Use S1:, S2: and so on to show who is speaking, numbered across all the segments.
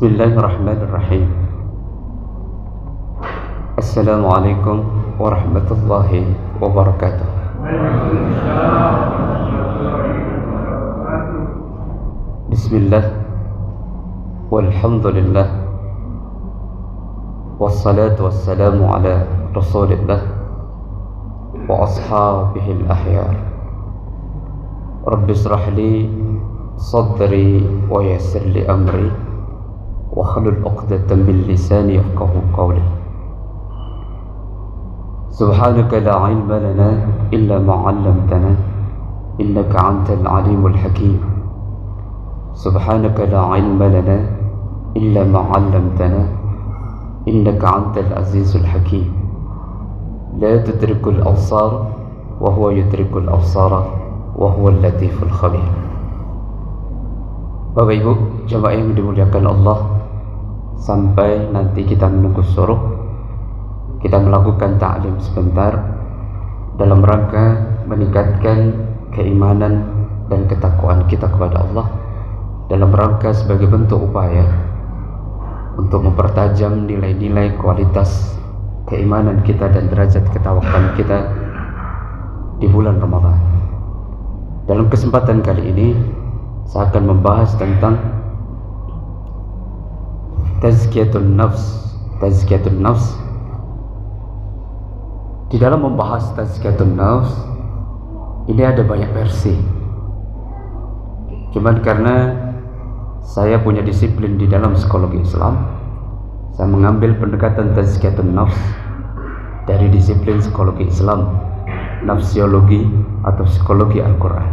S1: Bismillahirrahmanirrahim. Assalamualaikum warahmatullahi wabarakatuh. Bismillah, walhamdulillah, wassalatu wassalamu ala rasulillah wa ashabihil ahyar. Rabbi israh li sadri wa yassir li amri wahlul 'uqdatam min lisani yafqahu qawli. Subhanaka la ilma lana illa ma 'allamtana innaka antal alimul hakim. Subhanaka la ilma lana illa ma 'allamtana innaka antal azizul hakim. La tudrikul absar wa huwa yudrikul absara wa huwal latiful khabir. Bapak Ibu jamaah yang dimuliakan Allah, sampai nanti kita menunggu suruh, kita melakukan ta'lim sebentar dalam rangka meningkatkan keimanan dan ketakwaan kita kepada Allah, dalam rangka sebagai bentuk upaya untuk mempertajam nilai-nilai kualitas keimanan kita dan derajat ketawakan kita di bulan Ramadan. Dalam kesempatan kali ini saya akan membahas tentang tazkiyatun nafs. Tazkiyatun nafs. Di dalam membahas tazkiyatun nafs ini ada banyak versi. Cuman karena saya punya disiplin di dalam psikologi Islam, saya mengambil pendekatan tazkiyatun nafs dari disiplin psikologi Islam, nafsiologi atau psikologi Al-Quran.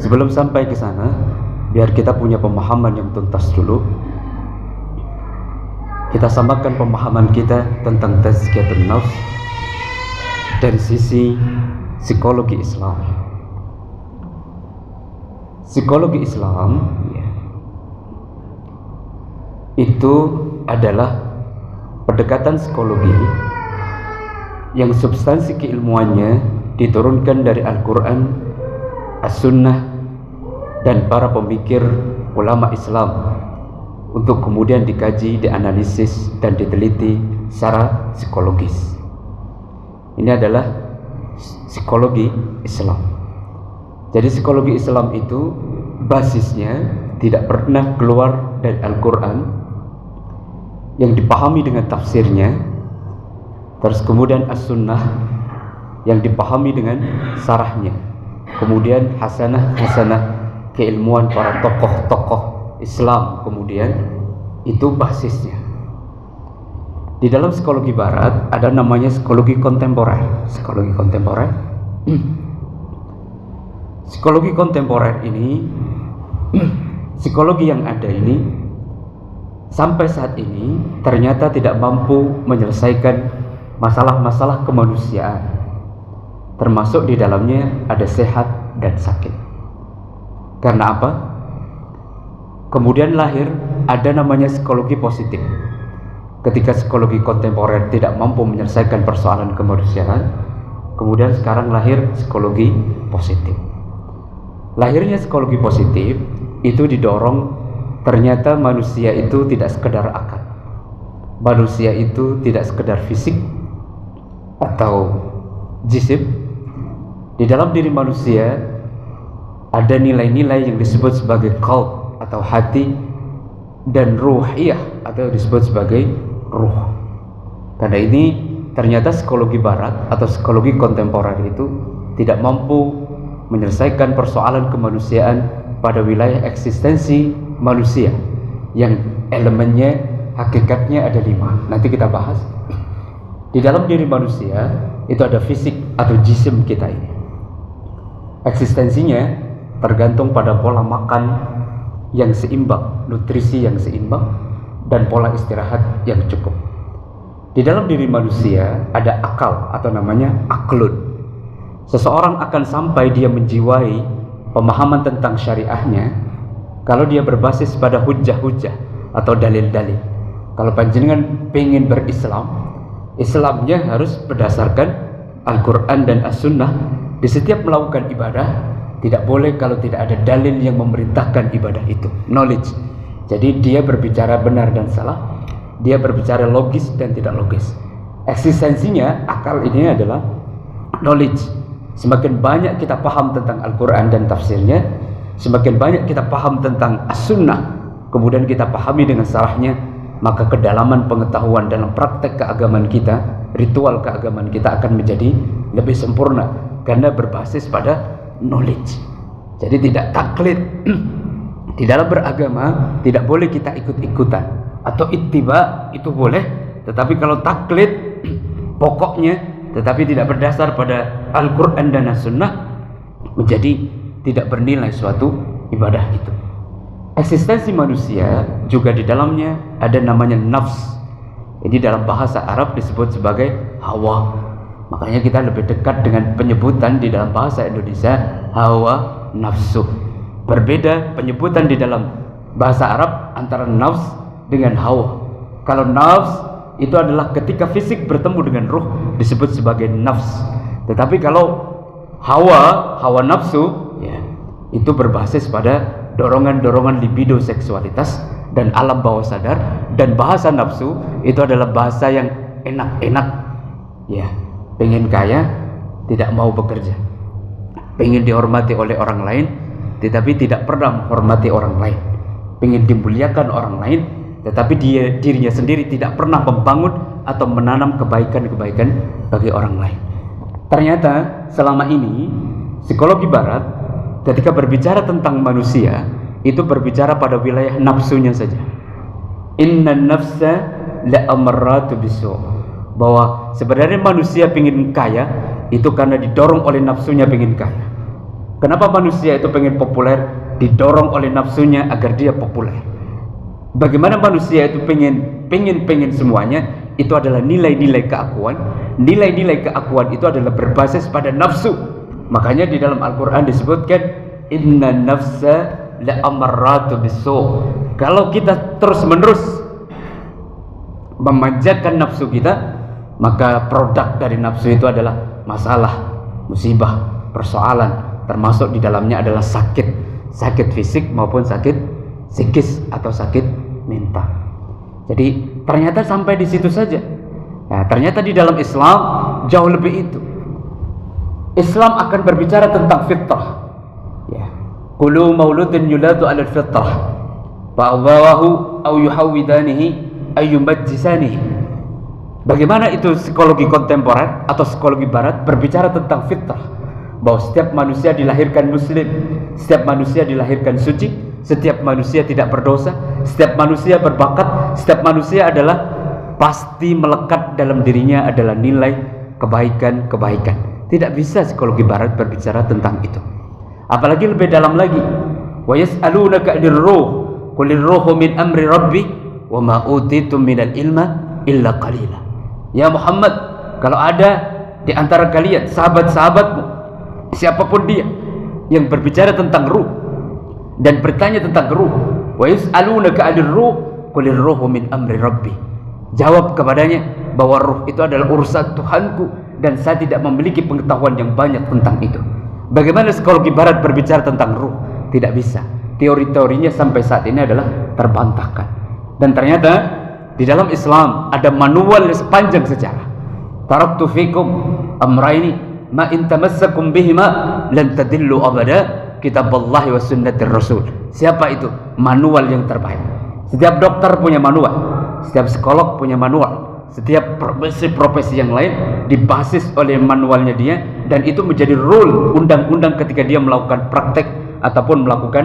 S1: Sebelum sampai ke sana, biar kita punya pemahaman yang tuntas dulu, kita samakan pemahaman kita tentang tazkiyatun nafs dari sisi psikologi Islam. Psikologi Islam itu adalah pendekatan psikologi yang substansi keilmuannya diturunkan dari Al-Quran, As-Sunnah, dan para pemikir ulama Islam untuk kemudian dikaji, dianalisis, dan diteliti secara psikologis. Ini adalah psikologi Islam. Jadi psikologi Islam itu basisnya tidak pernah keluar dari Al-Quran yang dipahami dengan tafsirnya, terus kemudian As-Sunnah yang dipahami dengan sarahnya, kemudian hasanah keilmuan para tokoh-tokoh Islam, kemudian itu basisnya. Di dalam psikologi barat ada namanya psikologi kontemporer. Psikologi kontemporer. Psikologi kontemporer ini, psikologi yang ada ini sampai saat ini ternyata tidak mampu menyelesaikan masalah-masalah kemanusiaan, termasuk di dalamnya ada sehat dan sakit. Karena apa? Kemudian lahir ada namanya psikologi positif. Ketika psikologi kontemporer tidak mampu menyelesaikan persoalan kemanusiaan, kemudian sekarang lahir psikologi positif. Lahirnya psikologi positif itu didorong ternyata manusia itu tidak sekedar akal. Manusia itu tidak sekedar fisik atau jisim. Di dalam diri manusia ada nilai-nilai yang disebut sebagai qalb atau hati, dan ruhiyah atau disebut sebagai ruh. Karena ini ternyata psikologi barat atau psikologi kontemporer itu tidak mampu menyelesaikan persoalan kemanusiaan pada wilayah eksistensi manusia yang elemennya, hakikatnya ada 5. Nanti kita bahas. Di dalam diri manusia itu ada fisik atau jisim kita ini. Eksistensinya tergantung pada pola makan yang seimbang, nutrisi yang seimbang, dan pola istirahat yang cukup. Di dalam diri manusia ada akal atau namanya aklun. Seseorang akan sampai dia menjiwai pemahaman tentang syariahnya kalau dia berbasis pada hujjah-hujjah atau dalil-dalil. Kalau panjenengan pengen berislam, Islamnya harus berdasarkan Al-Quran dan As-Sunnah. Di setiap melakukan ibadah tidak boleh kalau tidak ada dalil yang memerintahkan ibadah itu. Knowledge. Jadi dia berbicara benar dan salah, dia berbicara logis dan tidak logis. Eksistensinya akal ini adalah knowledge. Semakin banyak kita paham tentang Al-Quran dan tafsirnya, semakin banyak kita paham tentang As-Sunnah, kemudian kita pahami dengan sarahnya, maka kedalaman pengetahuan dalam praktek keagamaan kita, ritual keagamaan kita akan menjadi lebih sempurna karena berbasis pada knowledge. Jadi tidak taklid. Di dalam beragama tidak boleh kita ikut-ikutan, atau ittiba itu boleh, tetapi kalau taklid pokoknya tetapi tidak berdasar pada Al-Quran dan As-Sunnah, menjadi tidak bernilai suatu ibadah itu. Eksistensi manusia juga di dalamnya ada namanya nafs. Ini dalam bahasa Arab disebut sebagai hawa. Makanya kita lebih dekat dengan penyebutan di dalam bahasa Indonesia hawa nafsu. Berbeda penyebutan di dalam bahasa Arab antara nafs dengan hawa. Kalau nafs itu adalah ketika fisik bertemu dengan ruh disebut sebagai nafs. Tetapi kalau hawa nafsu ya, itu berbasis pada dorongan-dorongan libido seksualitas dan alam bawah sadar, dan bahasa nafsu itu adalah bahasa yang enak-enak. Ya, pengen kaya, tidak mau bekerja, pengen dihormati oleh orang lain, tetapi tidak pernah menghormati orang lain, pengen dimuliakan orang lain, tetapi dirinya sendiri tidak pernah membangun atau menanam kebaikan-kebaikan bagi orang lain. Ternyata selama ini psikologi barat ketika berbicara tentang manusia itu berbicara pada wilayah nafsunya saja. Inna nafsa la'amarratu bisu', bahwa sebenarnya manusia pengen kaya itu karena didorong oleh nafsunya pengen kaya. Kenapa manusia itu pengen populer? Didorong oleh nafsunya agar dia populer. Bagaimana manusia itu pengen semuanya? Itu adalah nilai-nilai keakuan. Nilai-nilai keakuan itu adalah berbasis pada nafsu. Makanya di dalam Al-Quran disebutkan inna nafsa la'amarratu bisu'. Kalau kita terus-menerus memanjakan nafsu kita, maka produk dari nafsu itu adalah masalah, musibah, persoalan, termasuk di dalamnya adalah sakit fisik maupun sakit psikis atau sakit mental. Jadi ternyata sampai di situ saja. Nah, ternyata di dalam Islam jauh lebih itu. Islam akan berbicara tentang fitrah. Ya. Kullu mauludin yuladu 'alal fitrah, fa'awahu aw yuhawidanihi ay yumajjisanihi. Bagaimana itu psikologi kontemporer atau psikologi barat berbicara tentang fitrah, bahwa setiap manusia dilahirkan muslim, setiap manusia dilahirkan suci, setiap manusia tidak berdosa, setiap manusia berbakat, setiap manusia adalah pasti melekat dalam dirinya adalah nilai kebaikan-kebaikan. Tidak bisa psikologi barat berbicara tentang itu. Apalagi lebih dalam lagi, wa yas'alunaka 'anil ruh qulir ruhu min amri rabbi wa ma utitum minal ilma illa qalila. Ya Muhammad, kalau ada di antara kalian sahabat-sahabatmu, siapapun dia yang berbicara tentang ruh dan bertanya tentang ruh, wa yas'alunaka 'anil ruh qulir ruhu min amri rabbi, jawab kepadanya bahwa ruh itu adalah urusan Tuhanku dan saya tidak memiliki pengetahuan yang banyak tentang itu. Bagaimana psikologi barat berbicara tentang ruh? Tidak bisa. Teori-teorinya sampai saat ini adalah terbantahkan. Dan ternyata di dalam Islam ada manual sepanjang sejarah. Taraktu fikum amraini ma in tamassakum bihima lan tadillu abada, kitaballahi wa sunnatir rasul. Siapa itu? Manual yang terbaik. Setiap dokter punya manual, setiap psikolog punya manual, setiap profesi yang lain dibasis oleh manualnya dia, dan itu menjadi rule, undang-undang ketika dia melakukan praktek ataupun melakukan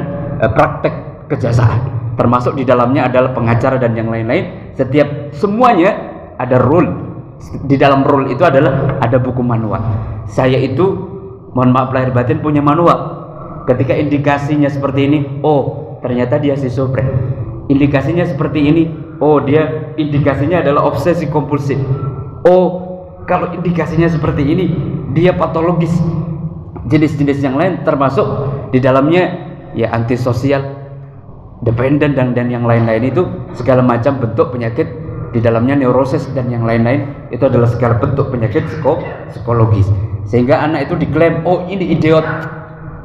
S1: praktek kejahatan. Termasuk di dalamnya adalah pengacara dan yang lain-lain. Setiap semuanya ada rule. Di dalam rule itu adalah ada buku manual. Saya itu, mohon maaf lahir batin, punya manual. Ketika indikasinya seperti ini, oh ternyata dia schizofren. Indikasinya seperti ini, oh dia indikasinya adalah obsesi kompulsif. Oh kalau indikasinya seperti ini, dia patologis. Jenis-jenis yang lain termasuk di dalamnya ya antisosial, dependen dan yang lain-lain, itu segala macam bentuk penyakit di dalamnya, neurosis dan yang lain-lain, itu adalah segala bentuk penyakit psikologis. Sehingga anak itu diklaim, oh ini idiot,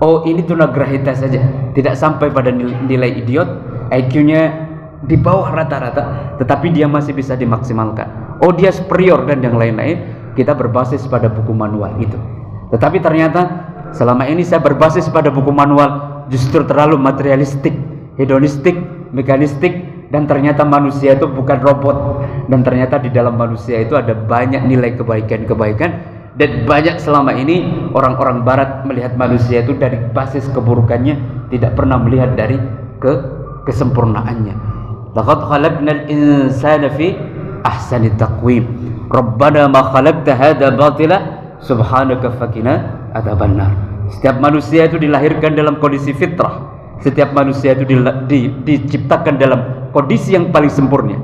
S1: oh ini tunagrahita saja, tidak sampai pada nilai idiot, IQ-nya di bawah rata-rata, tetapi dia masih bisa dimaksimalkan. Oh dia superior dan yang lain-lain. Kita berbasis pada buku manual itu. Tetapi ternyata selama ini saya berbasis pada buku manual justru terlalu materialistik, hedonistik, mekanistik, dan ternyata manusia itu bukan robot. Dan ternyata di dalam manusia itu ada banyak nilai kebaikan-kebaikan, dan banyak selama ini orang-orang barat melihat manusia itu dari basis keburukannya, tidak pernah melihat dari kesempurnaannya. Laqad khalaqnal insana fi ahsani taqwim. Rabbana ma khalaqta hadza batila subhanaka faqina adzabannar. Setiap manusia itu dilahirkan dalam kondisi fitrah. Setiap manusia itu diciptakan dalam kondisi yang paling sempurna.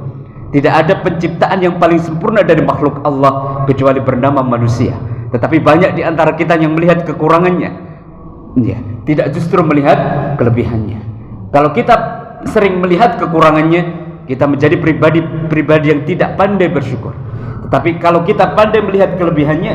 S1: Tidak ada penciptaan yang paling sempurna dari makhluk Allah kecuali bernama manusia. Tetapi banyak di antara kita yang melihat kekurangannya, ya, tidak justru melihat kelebihannya. Kalau kita sering melihat kekurangannya, kita menjadi pribadi yang tidak pandai bersyukur. Tetapi kalau kita pandai melihat kelebihannya,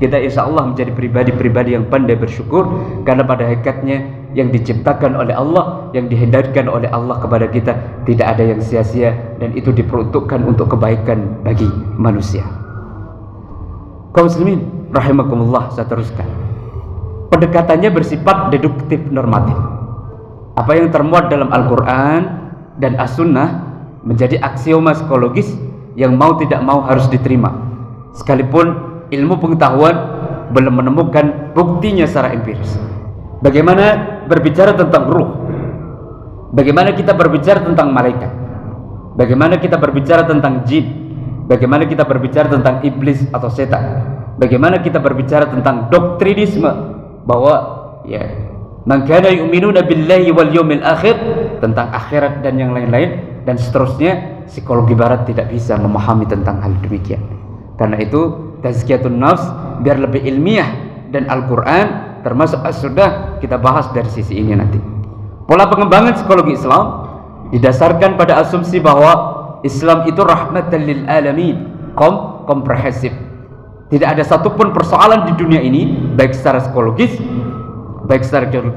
S1: kita insya Allah menjadi pribadi yang pandai bersyukur. Karena pada hakikatnya yang diciptakan oleh Allah, yang dihindarkan oleh Allah kepada kita, tidak ada yang sia-sia, dan itu diperuntukkan untuk kebaikan bagi manusia. Kaum muslimin rahimakumullah, saya teruskan. Pendekatannya bersifat deduktif normatif. Apa yang termuat dalam Al-Quran dan As-Sunnah menjadi aksioma psikologis yang mau tidak mau harus diterima, sekalipun ilmu pengetahuan belum menemukan buktinya secara empiris. Bagaimana berbicara tentang ruh, bagaimana kita berbicara tentang malaikat, bagaimana kita berbicara tentang jin, bagaimana kita berbicara tentang iblis atau setan, bagaimana kita berbicara tentang doktrinisme bahwa ya man kana yu'minuna billahi wal yawmil akhir, tentang akhirat dan yang lain-lain dan seterusnya. Psikologi barat tidak bisa memahami tentang hal demikian. Karena itu tazkiyatun nafs biar lebih ilmiah, dan Al-Quran termasuk As-Sunnah kita bahas dari sisi ini nanti. Pola pengembangan psikologi Islam didasarkan pada asumsi bahwa Islam itu rahmatan lil alamin, komprehensif. Tidak ada satupun persoalan di dunia ini, baik secara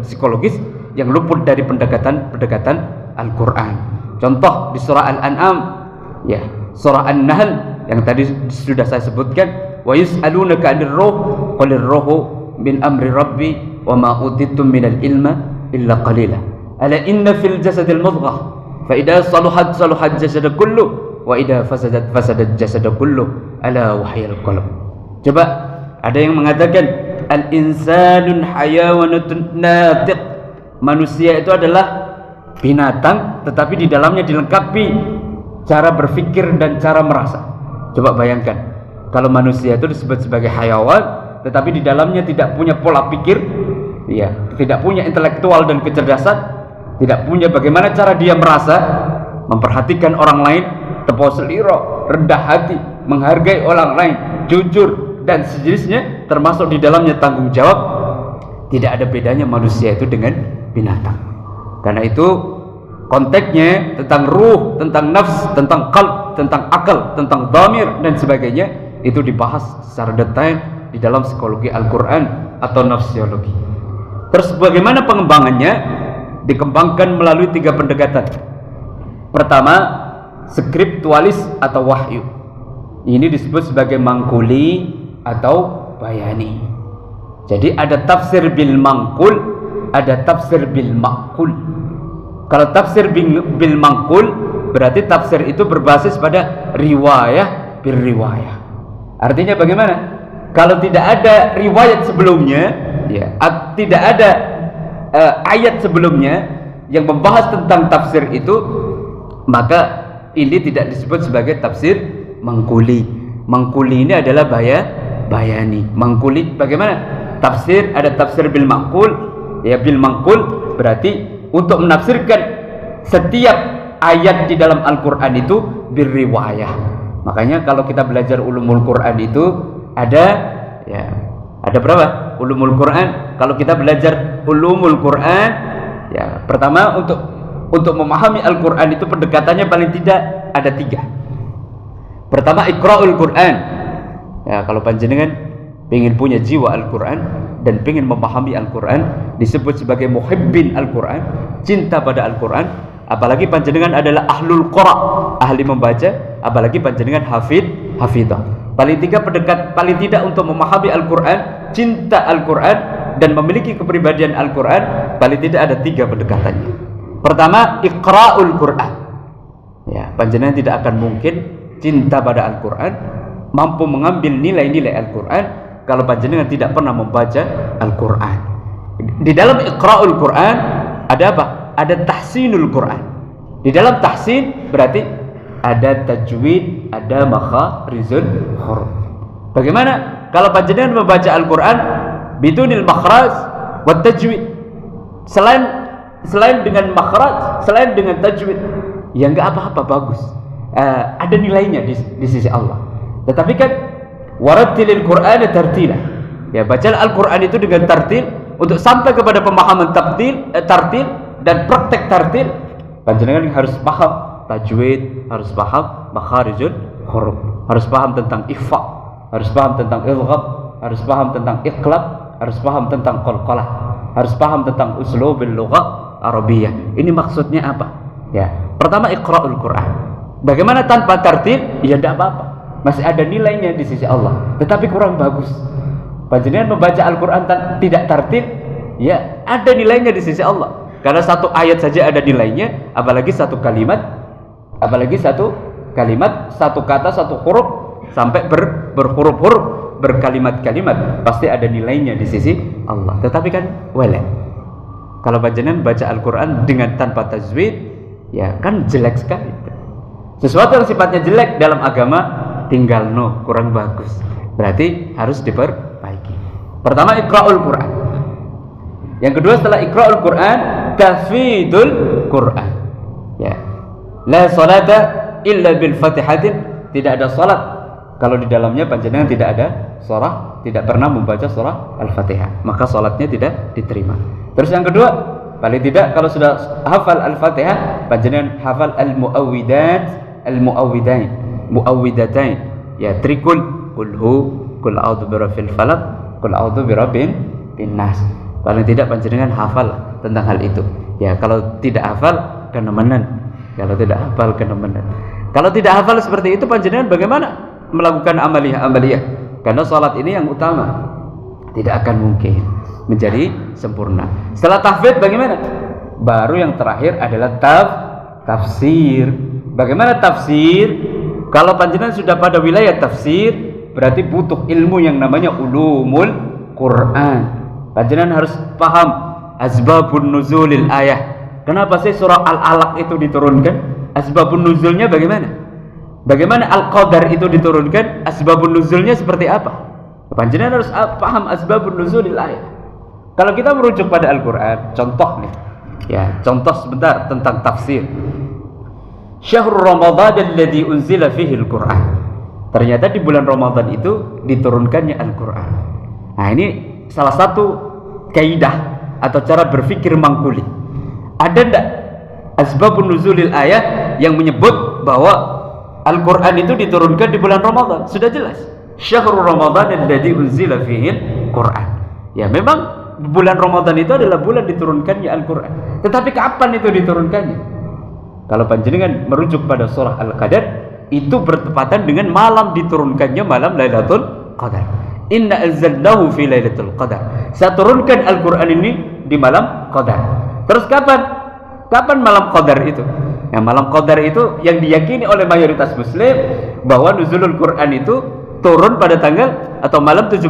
S1: psikologis yang luput dari pendekatan Al-Quran. Contoh di surah Al-An'am, ya, surah An-Nahl yang tadi sudah saya sebutkan, wa yus'alunaka 'anir ruh qalir ruhu min amri rabbi wa ma utitum minal ilma illa qalila ala inna fil jasadil mudghah fa idza saluhat saluhat jasad kullu wa idza fasadat jasad kullu ala wahyal qalb. Coba ada yang mengatakan al-insanun hayawanatun natiq, manusia itu adalah binatang tetapi di dalamnya dilengkapi cara berpikir dan cara merasa. Coba bayangkan kalau manusia itu disebut sebagai hayawan tetapi di dalamnya tidak punya pola pikir, ya, tidak punya intelektual dan kecerdasan, tidak punya bagaimana cara dia merasa, memperhatikan orang lain, tepo seliro, rendah hati, menghargai orang lain, jujur dan sejenisnya, termasuk di dalamnya tanggung jawab. Tidak ada bedanya manusia itu dengan binatang. Karena itu konteksnya tentang ruh, tentang nafs, tentang qalb, tentang akal, tentang dhamir dan sebagainya itu dibahas secara detail di dalam psikologi Al-Quran atau nafsiologi. Terus bagaimana pengembangannya? Dikembangkan melalui 3 pendekatan. Pertama, skriptualis atau wahyu. Ini disebut sebagai mangkuli atau bayani. Jadi ada tafsir bil mangkul, ada tafsir bil maqul. Kalau tafsir bil mangkul berarti tafsir itu berbasis pada riwayah bil riwayah. Artinya bagaimana? Kalau tidak ada riwayat sebelumnya, ya, tidak ada ayat sebelumnya yang membahas tentang tafsir itu, maka ini tidak disebut sebagai tafsir mangkuli. Mangkuli ini adalah bayani. Mangkuli bagaimana? Tafsir ada tafsir bil mangkul, ya, bil mangkul berarti untuk menafsirkan setiap ayat di dalam Al-Quran itu birriwayah. Makanya kalau kita belajar ulumul Quran itu ada berapa ulumul Quran? Kalau kita belajar ulumul Quran, ya, pertama untuk memahami Al-Quran itu pendekatannya paling tidak ada 3. Pertama, iqra'ul Quran. Ya, kalau panjenengan ingin punya jiwa Al-Quran dan ingin memahami Al-Quran, disebut sebagai muhibbin Al-Quran, cinta pada Al-Quran, apalagi panjenengan adalah ahlul qura, ahli membaca, apalagi panjenengan hafidah. Paling tidak untuk memahami Al-Quran, cinta Al-Quran dan memiliki kepribadian Al-Quran, paling tidak ada 3 pendekatannya. Pertama, iqra'ul Quran. Ya, panjenengan tidak akan mungkin cinta pada Al-Quran, mampu mengambil nilai-nilai Al-Quran kalau panjenengan tidak pernah membaca Al-Quran. Di dalam iqra'ul Quran ada apa? Ada tahsinul Quran. Di dalam tahsin berarti ada tajwid, ada makharijul huruf. Bagaimana kalau panjenengan membaca Al-Quran bidunil makhraj wa tajwid? Selain dengan makhraj, selain dengan tajwid, ya enggak apa-apa, bagus. Ada nilainya di sisi Allah. Tetapi kan warattilil Qur'ana tartila. Ya, baca Al-Quran itu dengan tartil untuk sampai kepada pemahaman tartil dan praktek tartil. Panjenengan harus paham tajwid, harus paham makharijul huruf, harus paham tentang ikhfa, harus paham tentang idgham, harus paham tentang iqlab, harus paham tentang qalqalah. harus paham tentang uslubul lughah Arabiyah. Ini maksudnya apa? Ya, pertama iqra'ul Quran. Bagaimana tanpa tartil? Ya tidak apa-apa. Masih ada nilainya di sisi Allah. Tetapi kurang bagus. Panjenengan membaca Al-Quran tidak tartil, ya ada nilainya di sisi Allah. Karena satu ayat saja ada nilainya, apalagi satu kalimat, satu kata, satu huruf sampai berhuruf-huruf, berkalimat-kalimat, pasti ada nilainya di sisi Allah. Tetapi kan kalau panjenengan baca Al-Quran dengan tanpa tajwid, ya kan jelek sekali. Sesuatu yang sifatnya jelek dalam agama tinggal kurang bagus. Berarti harus diperbaiki. Pertama iqra'ul Quran. Yang kedua setelah iqra'ul Quran, tafidul Quran. Ya. La salata illa bil Fatihatin, tidak ada salat kalau di dalamnya panjenengan tidak ada surah, tidak pernah membaca surah Al-Fatihah, maka salatnya tidak diterima. Terus yang kedua, paling tidak kalau sudah hafal Al-Fatihah, panjenengan hafal muawwidatain, ya trikul, qul a'udzu birabbil falaq, qul a'udzu birabbin nas. Paling tidak panjenengan hafal tentang hal itu. Ya, kalau tidak hafal kenemenan. Kalau tidak hafal seperti itu, panjenengan bagaimana melakukan amaliyah? Karena salat ini yang utama. Tidak akan mungkin menjadi sempurna. Setelah tahfidz bagaimana? Baru yang terakhir adalah tafsir. Bagaimana tafsir? Kalau panjenengan sudah pada wilayah tafsir, berarti butuh ilmu yang namanya ulumul Quran. Panjenengan harus paham asbabun nuzulil ayah. Kenapa sih surah Al-Alaq itu diturunkan? Asbabun nuzulnya bagaimana? Bagaimana Al-Qadar itu diturunkan? Asbabun nuzulnya seperti apa? Panjenengan harus paham asbabun nuzulil ayah. Kalau kita merujuk pada Al-Quran, contoh nih. Ya, contoh sebentar tentang tafsir. Syahrul Ramadan alladzi unzila fihi Al-Quran. Ternyata di bulan Ramadan itu diturunkannya Al-Quran. Nah, ini salah satu kaidah atau cara berpikir mangkuli. Ada enggak asbabun nuzulil ayat yang menyebut bahwa Al-Quran itu diturunkan di bulan Ramadan? Sudah jelas. Syahrul Ramadan alladzi unzila fihi Al-Quran. Ya, memang bulan Ramadan itu adalah bulan diturunkannya Al-Quran. Tetapi kapan itu diturunkannya? Kalau panjenengan merujuk pada surah Al-Qadar, itu bertepatan dengan malam diturunkannya malam Lailatul Qadar. Inna anzalnahu fi Lailatul Qadar. Saya turunkan Al-Quran ini di malam Qadar. Terus kapan malam Qadar itu? Yang malam Qadar itu yang diyakini oleh mayoritas muslim bahwa nuzulul Quran itu turun pada tanggal atau malam 17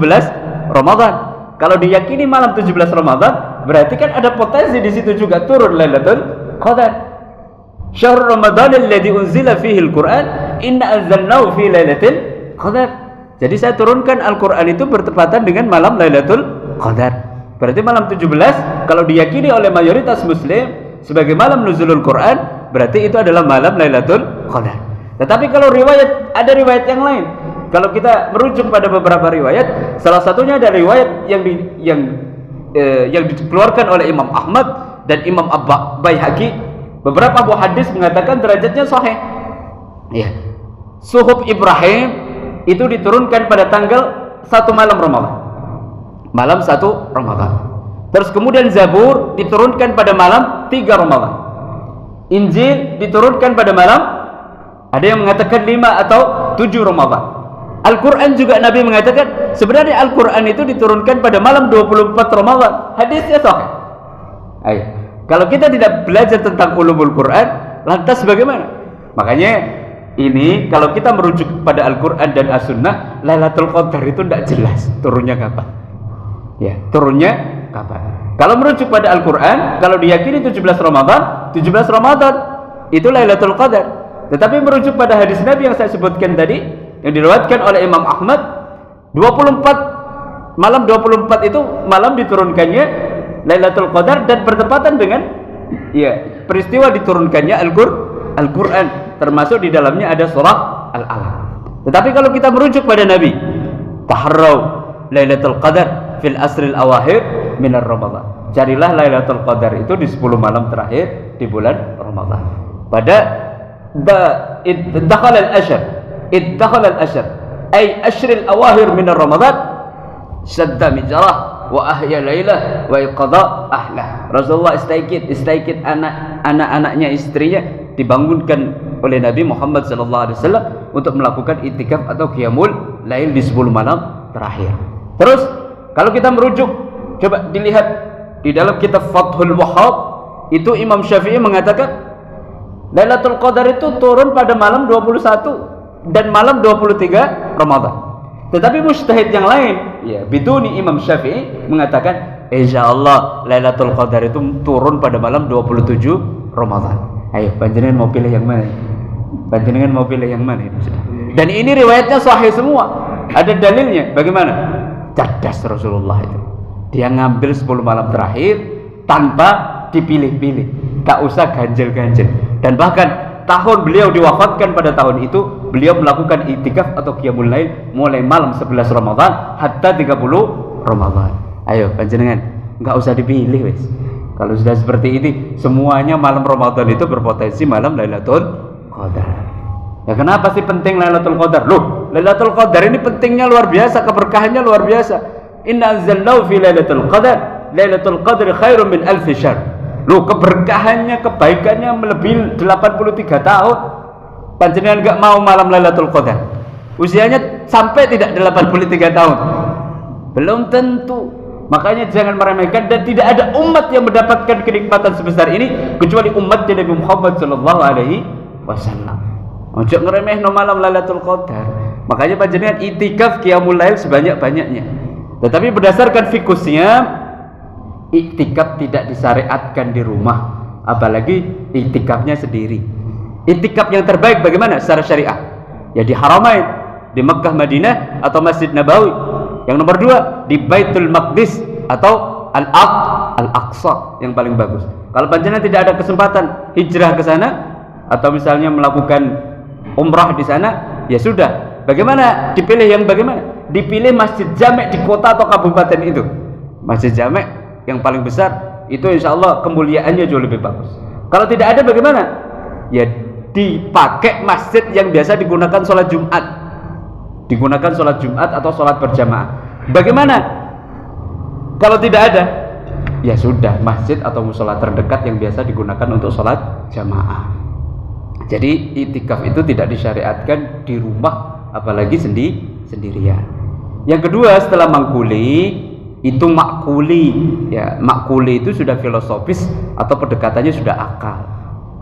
S1: Ramadan. Kalau diyakini malam 17 Ramadan, berarti kan ada potensi di situ juga turun Lailatul Qadar. Syahrul Ramadan alladzi unzila fihi Al-Quran, inna anzalnahu fi Lailatul Qadar. Jadi saya turunkan Al-Quran itu bertepatan dengan malam Lailatul Qadar. Berarti malam 17 kalau diyakini oleh mayoritas muslim sebagai malam nuzulul Quran, berarti itu adalah malam Lailatul Qadar. Tetapi kalau ada riwayat yang lain. Kalau kita merujuk pada beberapa riwayat, salah satunya ada riwayat yang dikeluarkan oleh Imam Ahmad dan Imam Baihaqi. Beberapa hadis mengatakan derajatnya sahih. Ya. Suhuf Ibrahim itu diturunkan pada tanggal 1 malam Ramadan. Malam 1 Ramadan. Terus kemudian Zabur diturunkan pada malam 3 Ramadan. Injil diturunkan pada malam, ada yang mengatakan 5 atau 7 Ramadan. Al-Quran juga Nabi mengatakan sebenarnya Al-Quran itu diturunkan pada malam 24 Ramadan. Hadisnya sahih. Ayo. Kalau kita tidak belajar tentang ulumul Quran, lantas bagaimana? Makanya ini kalau kita merujuk pada Al-Quran dan As-Sunnah, Lailatul Qadar itu tidak jelas turunnya kapan. Ya, turunnya kapan? Kalau merujuk pada Al-Quran, kalau diyakini 17 Ramadan itu Lailatul Qadar. Tetapi merujuk pada hadis Nabi yang saya sebutkan tadi, yang diriwayatkan oleh Imam Ahmad, malam 24 itu malam diturunkannya Lailatul Qadar dan bertepatan dengan peristiwa diturunkannya Al-Quran, termasuk di dalamnya ada surah Al-Alaq. Tetapi kalau kita merujuk pada Nabi, taharraw Lailatul Qadar fil asril awahir minar Ramadan. Carilah Lailatul Qadar itu di 10 malam terakhir di bulan Ramadan. Pada iddakhal al-ashr ay ashril awahir minar Ramadan, sadda mijrah wa ahya lailah wa qada ahlah. Rasulullah istaikid anak-anaknya, istrinya dibangunkan oleh Nabi Muhammad SAW untuk melakukan itikaf atau qiyamul lail di 10 malam terakhir. Terus kalau kita merujuk, coba dilihat di dalam kitab Fathul Wahhab, itu Imam Syafi'i mengatakan Lailatul Qadar itu turun pada malam 21 dan malam 23 Ramadan. Tetapi mujtahid yang lain, ya, biduni Imam Syafi'i mengatakan insyaallah Lailatul Qadar itu turun pada malam 27 Ramadan. Ayo, panjenengan mau pilih yang mana? Panjenengan mau pilih yang mana ini? Dan ini riwayatnya sahih semua. Ada dalilnya. Bagaimana? Cerdas Rasulullah itu. Dia ngambil 10 malam terakhir tanpa dipilih-pilih, tak usah ganjil-ganjil. Dan bahkan tahun beliau diwafatkan pada tahun itu, beliau melakukan itikaf atau qiyamul lail mulai malam 11 Ramadan hatta 30 Ramadan. Ayo panjenengan, enggak usah dipilih wes. Kalau sudah seperti ini, semuanya malam Ramadan itu berpotensi malam Lailatul Qadar. Ya kenapa sih penting Lailatul Qadar? Loh, Lailatul Qadar ini pentingnya luar biasa, keberkahannya luar biasa. Inna anzalnahu fi Lailatul Qadar, Lailatul Qadr khairun min alf syahr. Loh, keberkahannya, kebaikannya melebihi 83 tahun. Panjenengan enggak mau malam Lailatul Qadar? Usianya sampai tidak 83 tahun? Belum tentu. Makanya jangan meremehkan, dan tidak ada umat yang mendapatkan kenikmatan sebesar ini kecuali umat Nabi Muhammad sallallahu alaihi wasallam. Ojo ngeremehno malam Lailatul Qadar. Makanya panjenengan itikaf qiyamul lail sebanyak-banyaknya. Tetapi berdasarkan fikusnya, iktikaf tidak disyariatkan di rumah, apalagi iktikafnya sendiri. Iktikaf yang terbaik bagaimana secara syariah? Ya di Haramain, di Mekkah, Madinah, atau Masjid Nabawi. Yang nomor 2 di Baitul Maqdis atau Al-Aqsa yang paling bagus. Kalau panjenengan tidak ada kesempatan hijrah ke sana atau misalnya melakukan umrah di sana, ya sudah. Bagaimana dipilih yang bagaimana? Dipilih masjid jamek di kota atau kabupaten itu. Masjid jamek yang paling besar itu insya Allah kemuliaannya jauh lebih bagus. Kalau tidak ada bagaimana? Ya dipakai masjid yang biasa digunakan sholat Jumat. Digunakan sholat Jumat atau sholat berjamaah. Bagaimana kalau tidak ada? Ya sudah, masjid atau musola terdekat yang biasa digunakan untuk sholat jamaah. Jadi itikaf itu tidak disyariatkan di rumah, apalagi sendirian. Yang kedua setelah mangkuli, itu makuli. Ya, makuli itu sudah filosofis atau pendekatannya sudah akal.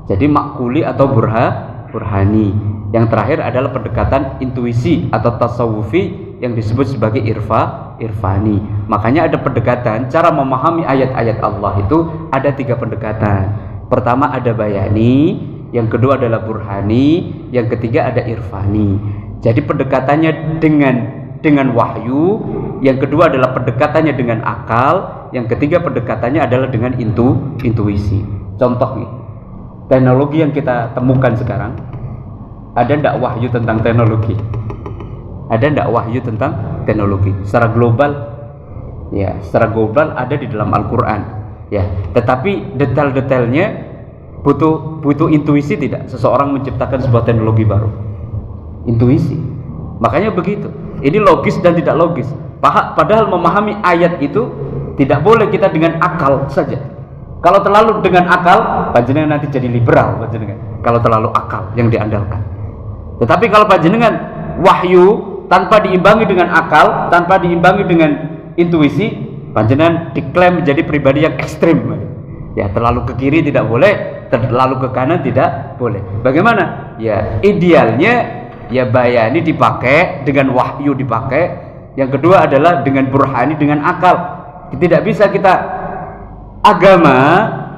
S1: Jadi makuli atau burhani. Yang terakhir adalah pendekatan intuisi atau tasawufi yang disebut sebagai irfani. Makanya ada pendekatan cara memahami ayat-ayat Allah itu ada 3 pendekatan. Pertama ada bayani, yang kedua adalah burhani, yang ketiga ada irfani. Jadi pendekatannya dengan wahyu, yang kedua adalah pendekatannya dengan akal, yang ketiga pendekatannya adalah dengan intuisi. Contoh nih, teknologi yang kita temukan sekarang, ada ndak wahyu tentang teknologi? Ada ndak wahyu tentang teknologi? Secara global, ya, secara global ada di dalam Al-Quran, ya. Tetapi detail-detailnya butuh intuisi tidak? Seseorang menciptakan sebuah teknologi baru, intuisi. Makanya begitu. Ini logis dan tidak logis. Padahal memahami ayat itu tidak boleh kita dengan akal saja. Kalau terlalu dengan akal, panjenengan nanti jadi liberal, panjenengan. Kalau terlalu akal yang diandalkan. Tetapi kalau panjenengan wahyu tanpa diimbangi dengan akal, tanpa diimbangi dengan intuisi, panjenengan diklaim menjadi pribadi yang ekstrim. Ya, terlalu ke kiri tidak boleh, terlalu ke kanan tidak boleh. Bagaimana? Ya, idealnya ya bayani dipakai, dengan wahyu dipakai. Yang kedua adalah dengan burhani, dengan akal. Tidak bisa kita, agama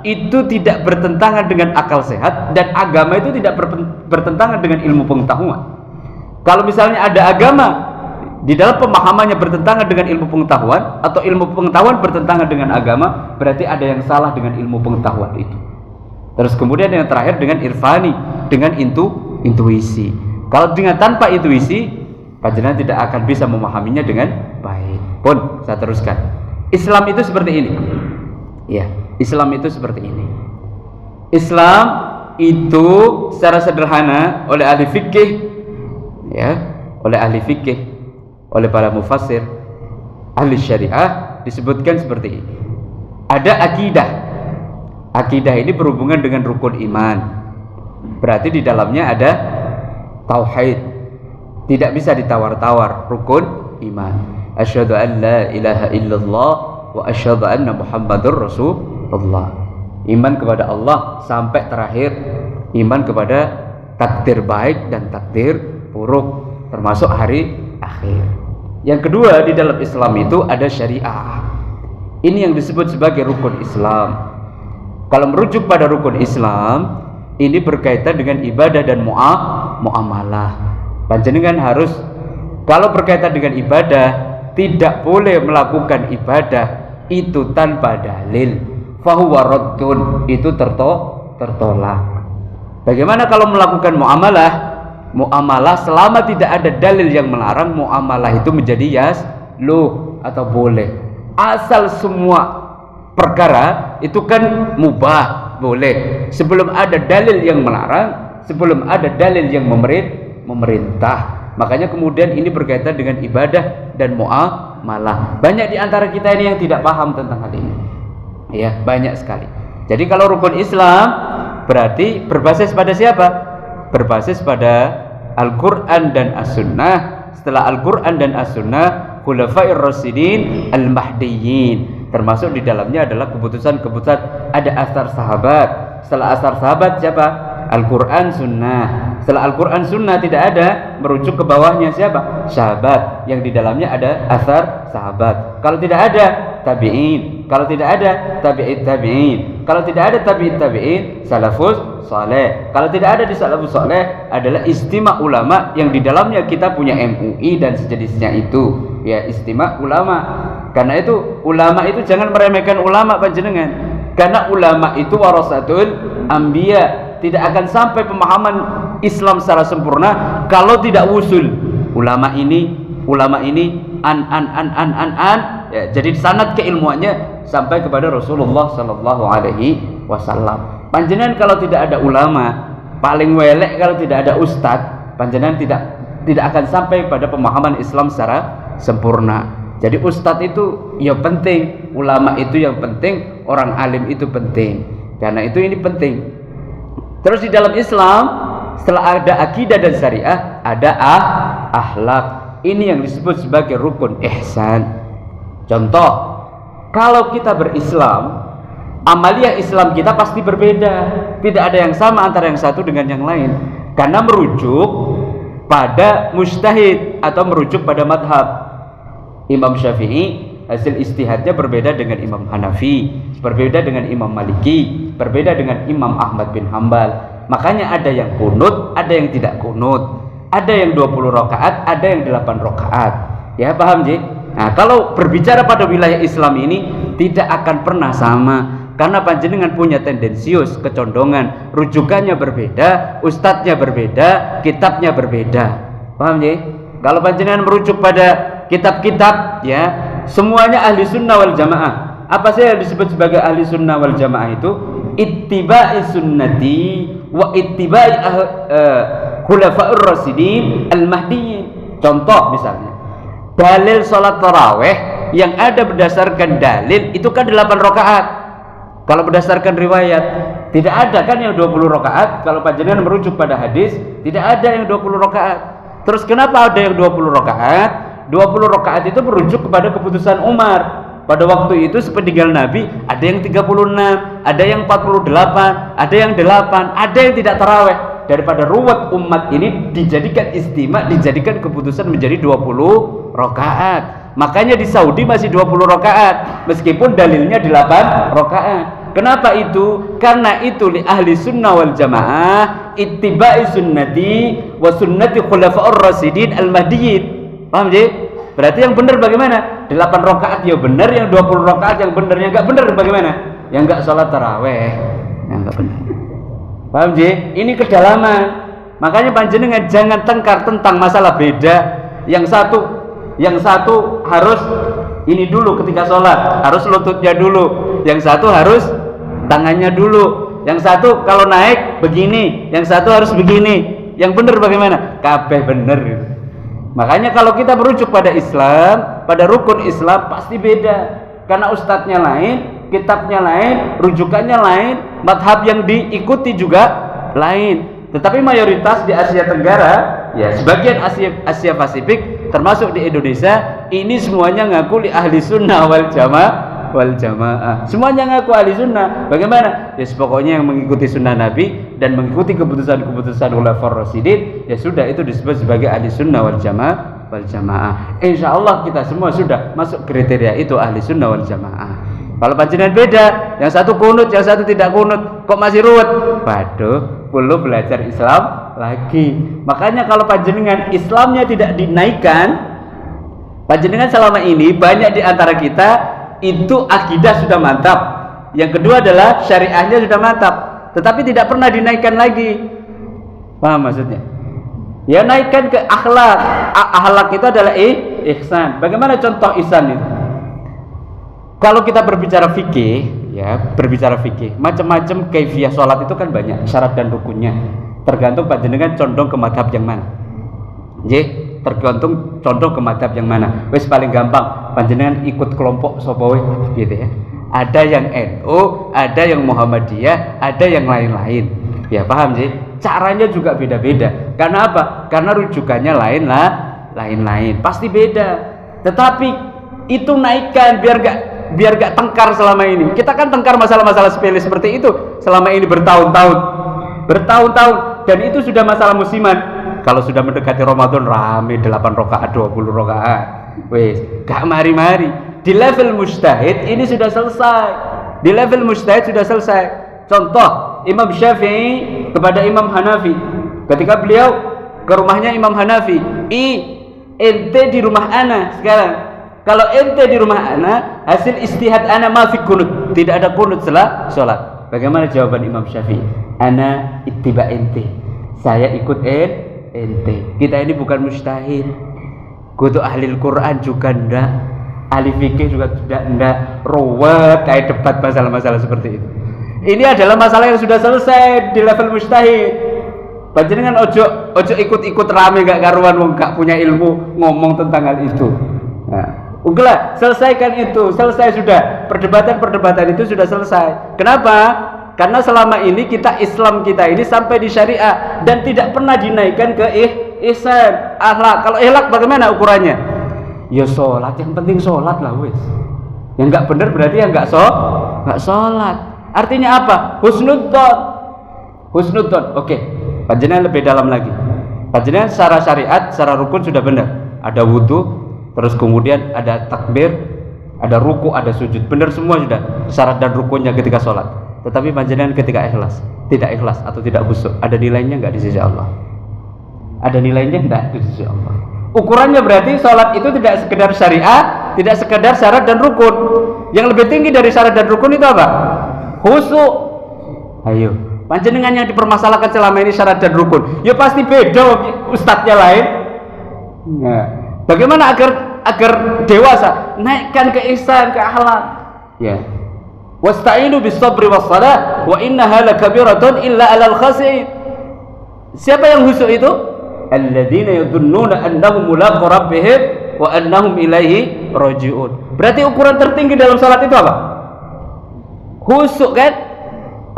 S1: itu tidak bertentangan dengan akal sehat, dan agama itu tidak bertentangan dengan ilmu pengetahuan. Kalau misalnya ada agama di dalam pemahamannya bertentangan dengan ilmu pengetahuan, atau ilmu pengetahuan bertentangan dengan agama, berarti ada yang salah dengan ilmu pengetahuan itu. Terus kemudian yang terakhir dengan irfani, dengan intuisi. Kalau dengan tanpa intuisi, panjenengan tidak akan bisa memahaminya dengan baik. Pun saya teruskan, Islam itu seperti ini. Ya, Islam itu seperti ini. Islam itu secara sederhana oleh ahli fikih, ya, oleh ahli fikih, oleh para mufassir, ahli syariah, disebutkan seperti ini. Ada akidah. Akidah ini berhubungan dengan rukun iman. Berarti di dalamnya ada tauhid. Tidak bisa ditawar-tawar, rukun iman. Asyhadu an la ilaha illallah wa asyhadu anna Muhammadur Rasulullah. Iman kepada Allah sampai terakhir, iman kepada takdir baik dan takdir buruk, termasuk hari akhir. Yang kedua, di dalam Islam itu ada syariah. Ini yang disebut sebagai rukun Islam. Kalau merujuk pada rukun Islam, ini berkaitan dengan ibadah dan muamalah. Panjenengan harus, kalau berkaitan dengan ibadah, tidak boleh melakukan ibadah itu tanpa dalil. Fahuwa raddun, itu tertolak. Bagaimana kalau melakukan muamalah? Muamalah selama tidak ada dalil yang melarang, muamalah itu menjadi yasluh atau boleh. Asal semua perkara itu kan mubah, boleh. Sebelum ada dalil yang melarang, sebelum ada dalil yang memerintah. Makanya kemudian ini berkaitan dengan ibadah dan muamalah. Banyak di antara kita ini yang tidak paham tentang hal ini. Ya, banyak sekali. Jadi kalau rukun Islam berarti berbasis pada siapa? Berbasis pada Al-Quran dan As-Sunnah. Setelah Al-Quran dan As-Sunnah, Khulafair Rasyidin Al-Mahdiyyin, termasuk di dalamnya adalah keputusan-keputusan. Ada asar sahabat. Setelah asar sahabat siapa? Al-Quran Sunnah. Setelah Al-Quran Sunnah tidak ada, merujuk ke bawahnya siapa? Sahabat, yang di dalamnya ada asar sahabat. Kalau tidak ada, tabi'in. Kalau tidak ada, tabi'it tabi'in. Kalau tidak ada tabi'it tabi'in, salafus saleh. Kalau tidak ada di salafus saleh, adalah istimewa ulama, yang di dalamnya kita punya MUI dan sejenisnya itu. Ya, istimewa ulama. Karena itu ulama itu jangan meremehkan ulama panjenengan. Karena ulama itu warasatul anbiya. Tidak akan sampai pemahaman Islam secara sempurna kalau tidak usul. Ulama ini ya, jadi sanad keilmuannya sampai kepada Rasulullah sallallahu alaihi wasallam. Panjenengan kalau tidak ada ulama, paling welek kalau tidak ada ustadz, panjenengan tidak akan sampai pada pemahaman Islam secara sempurna. Jadi ustadz itu ya penting, ulama itu yang penting, orang alim itu penting. Karena itu ini penting. Terus di dalam Islam, setelah ada akidah dan syariah, ada akhlak. Ini yang disebut sebagai rukun ihsan. Contoh, kalau kita berislam, amaliyah Islam kita pasti berbeda. Tidak ada yang sama antara yang satu dengan yang lain. Karena merujuk pada mujtahid atau merujuk pada madhab. Imam Syafi'i hasil istihadnya berbeda dengan Imam Hanafi, berbeda dengan Imam Maliki, berbeda dengan Imam Ahmad bin Hambal. Makanya ada yang kunut, ada yang tidak kunut, ada yang 20 rakaat, ada yang 8 rakaat. Ya, paham Ji? Nah, kalau berbicara pada wilayah Islam ini tidak akan pernah sama, karena panjenengan punya tendensius, kecondongan, rujukannya berbeda, ustadznya berbeda, kitabnya berbeda. Paham Ji? Kalau panjenengan merujuk pada kitab-kitab, ya, semuanya ahli sunnah wal jamaah. Apa sih yang disebut sebagai ahli sunnah wal jamaah itu? Ittiba'i sunnati wa ittiba'i khulafaur rasyidin al-mahdiyyin. Contoh misalnya, dalil salat tarawih yang ada berdasarkan dalil itu kan 8 rakaat. Kalau berdasarkan riwayat tidak ada kan yang 20 rakaat. Kalau panjenengan merujuk pada hadis tidak ada yang 20 rakaat. Terus kenapa ada yang 20 rakaat? 20 rakaat itu merujuk kepada keputusan Umar. Pada waktu itu sepeninggal Nabi ada yang 36, ada yang 48, ada yang 8, ada yang tidak taraweh. Daripada ruwet umat ini dijadikan istima, dijadikan keputusan menjadi 20 rakaat. Makanya di Saudi masih 20 rakaat meskipun dalilnya 8 rakaat. Kenapa itu? Karena itu li ahli sunnah wal jamaah ittiba'i sunnati wa sunnati khulafaur rasyidin al-mahdiyyin. Paham Ji? Berarti yang benar bagaimana? 8 rakaat ya benar, yang 20 rakaat yang benar, yang enggak benar bagaimana? Yang enggak salat tarawih, yang enggak benar. Paham Ji? Ini kedalaman. Makanya panjenengan jangan tengkar tentang masalah beda. Yang satu harus ini dulu ketika sholat, harus lututnya dulu. Yang satu harus tangannya dulu. Yang satu kalau naik begini, yang satu harus begini. Yang benar bagaimana? Kabeh benar gitu. Makanya kalau kita merujuk pada Islam, pada rukun Islam pasti beda. karena ustadznya lain, kitabnya lain, rujukannya lain, madhab yang diikuti juga lain. Tetapi mayoritas di Asia Tenggara, ya sebagian Asia Pasifik, termasuk di Indonesia, ini semuanya ngaku ahli sunnah wal jamaah. Semuanya ngaku ahli sunnah. Bagaimana? Ya pokoknya yang mengikuti sunnah Nabi dan mengikuti keputusan-keputusan Khulafaur Rasyidin, ya sudah, itu disebut sebagai ahli sunnah wal jamaah. Insya Allah kita semua sudah masuk kriteria itu, ahli sunnah wal jamaah. Kalau panjenengan beda, yang satu kunut, yang satu tidak kunut, kok masih ruwet? Waduh, perlu belajar Islam lagi. Makanya kalau panjenengan Islamnya tidak dinaikkan, panjenengan selama ini banyak di antara kita itu akidah sudah mantap. Yang kedua adalah syariahnya sudah mantap, tetapi tidak pernah dinaikkan lagi. Paham maksudnya? Ya, naikkan ke akhlak. Akhlak itu adalah ihsan. Bagaimana contoh ihsan itu? Kalau kita berbicara fikih, macam-macam kaifiyah sholat itu kan banyak, syarat dan rukunnya. Tergantung panjenengan condong ke madhab yang mana. Tergantung condong ke madhab yang mana. Wes paling gampang, panjenengan ikut kelompok sopowe, gitu ya. Ada yang NU, ada yang Muhammadiyah, ada yang lain-lain. Ya paham sih? Caranya juga beda-beda. Karena apa? Karena rujukannya lain-lain. Pasti beda. Tetapi itu naikkan biar gak tengkar selama ini. Kita kan tengkar masalah-masalah sepele seperti itu selama ini bertahun-tahun, dan itu sudah masalah musiman. Kalau sudah mendekati Ramadan rame 8 rakaat, 20 rakaat. Wes, gak mari-mari. Di level mujtahid ini sudah selesai. Contoh, Imam Syafi'i kepada Imam Hanafi. Ketika beliau ke rumahnya Imam Hanafi, ente di rumah ana sekarang. Kalau ente di rumah ana, hasil istihad ana ma fi kunut, tidak ada kunut setelah sholat. Bagaimana jawaban Imam Syafi'i? Ana ittiba ente, saya ikut ente. Kita ini bukan mujtahid. Kudu ahli Al-Quran juga ndak, ahli fikih juga ndak. Ruwet kayak debat masalah-masalah seperti itu. Ini adalah masalah yang sudah selesai di level mujtahid. Panjenengan ojo ikut-ikut rame gak karuan wong gak punya ilmu ngomong tentang hal itu. Nah, udahlah, selesaikan itu, selesai sudah. Perdebatan itu sudah selesai. Kenapa? Karena selama ini Islam kita ini sampai di syariah dan tidak pernah dinaikkan ke ihsan, akhlak. Kalau akhlak bagaimana ukurannya? Ya sholat, yang penting sholat lah wes. Yang nggak benar berarti yang nggak sholat. Artinya apa? Husnudzon. Oke. Panjenengan lebih dalam lagi. Panjenengan secara syariat, secara rukun sudah benar. Ada wudu, terus kemudian ada takbir, ada ruku, ada sujud. Benar semua sudah syarat dan rukunnya ketika sholat. Tetapi panjenengan ketika tidak ikhlas atau tidak khusyuk, ada nilainya enggak di sisi Allah? Ada nilainya enggak di sisi Allah? Ukurannya berarti sholat itu tidak sekedar syariat, tidak sekedar syarat dan rukun. Yang lebih tinggi dari syarat dan rukun itu apa? Khusyuk. Ayo, panjenengan yang dipermasalahkan selama ini syarat dan rukun, ya pasti beda ustadznya lain. Nah, bagaimana agar dewasa? Naikkan ke ihsan, ke akhlak. Ya. Wasta'inu bis-sabri was-salah wa innaha lakabiratun illa 'alal khashi'in. Siapa yang khusyuk itu? Alladzina yadhunnuna annahum mulaqu rabbihim wa annahum ilaihi raji'un. Berarti ukuran tertinggi dalam salat itu apa? Khusyuk kan?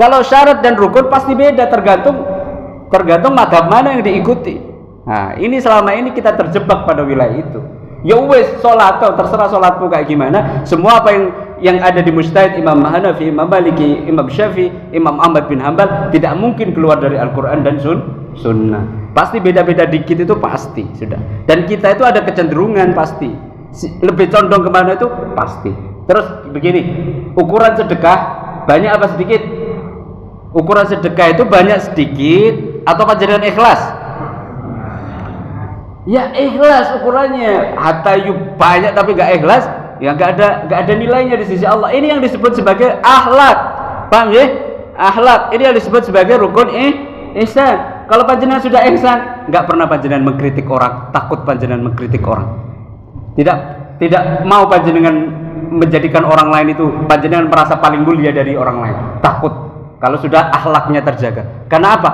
S1: Kalau syarat dan rukun pasti beda, tergantung madhab mana yang diikuti. Nah, ini selama ini kita terjebak pada wilayah itu. Ya wes, sholat terserah sholatmu kayak gimana. Semua apa yang ada di mujtahid Imam Hanafi, Imam Maliki, Imam Syafi'i, Imam Ahmad bin Hanbal tidak mungkin keluar dari Al-Quran dan Sunnah. Pasti beda-beda dikit itu pasti sudah. Dan kita itu ada kecenderungan pasti. Lebih condong kemana itu pasti. Terus begini, ukuran sedekah banyak apa sedikit? Ukuran sedekah itu banyak sedikit atau panjenengan ikhlas? Ya ikhlas ukurannya. Hatayu banyak tapi gak ikhlas, ya gak ada nilainya di sisi Allah. Ini yang disebut sebagai akhlak. Paham ya? Akhlak. Ini yang disebut sebagai rukun ihsan. Kalau panjenengan sudah ihsan, gak pernah panjenengan mengkritik orang, takut panjenengan mengkritik orang. Tidak mau panjenengan menjadikan orang lain itu panjenengan merasa paling mulia dari orang lain. Takut. Kalau sudah akhlaknya terjaga. Karena apa?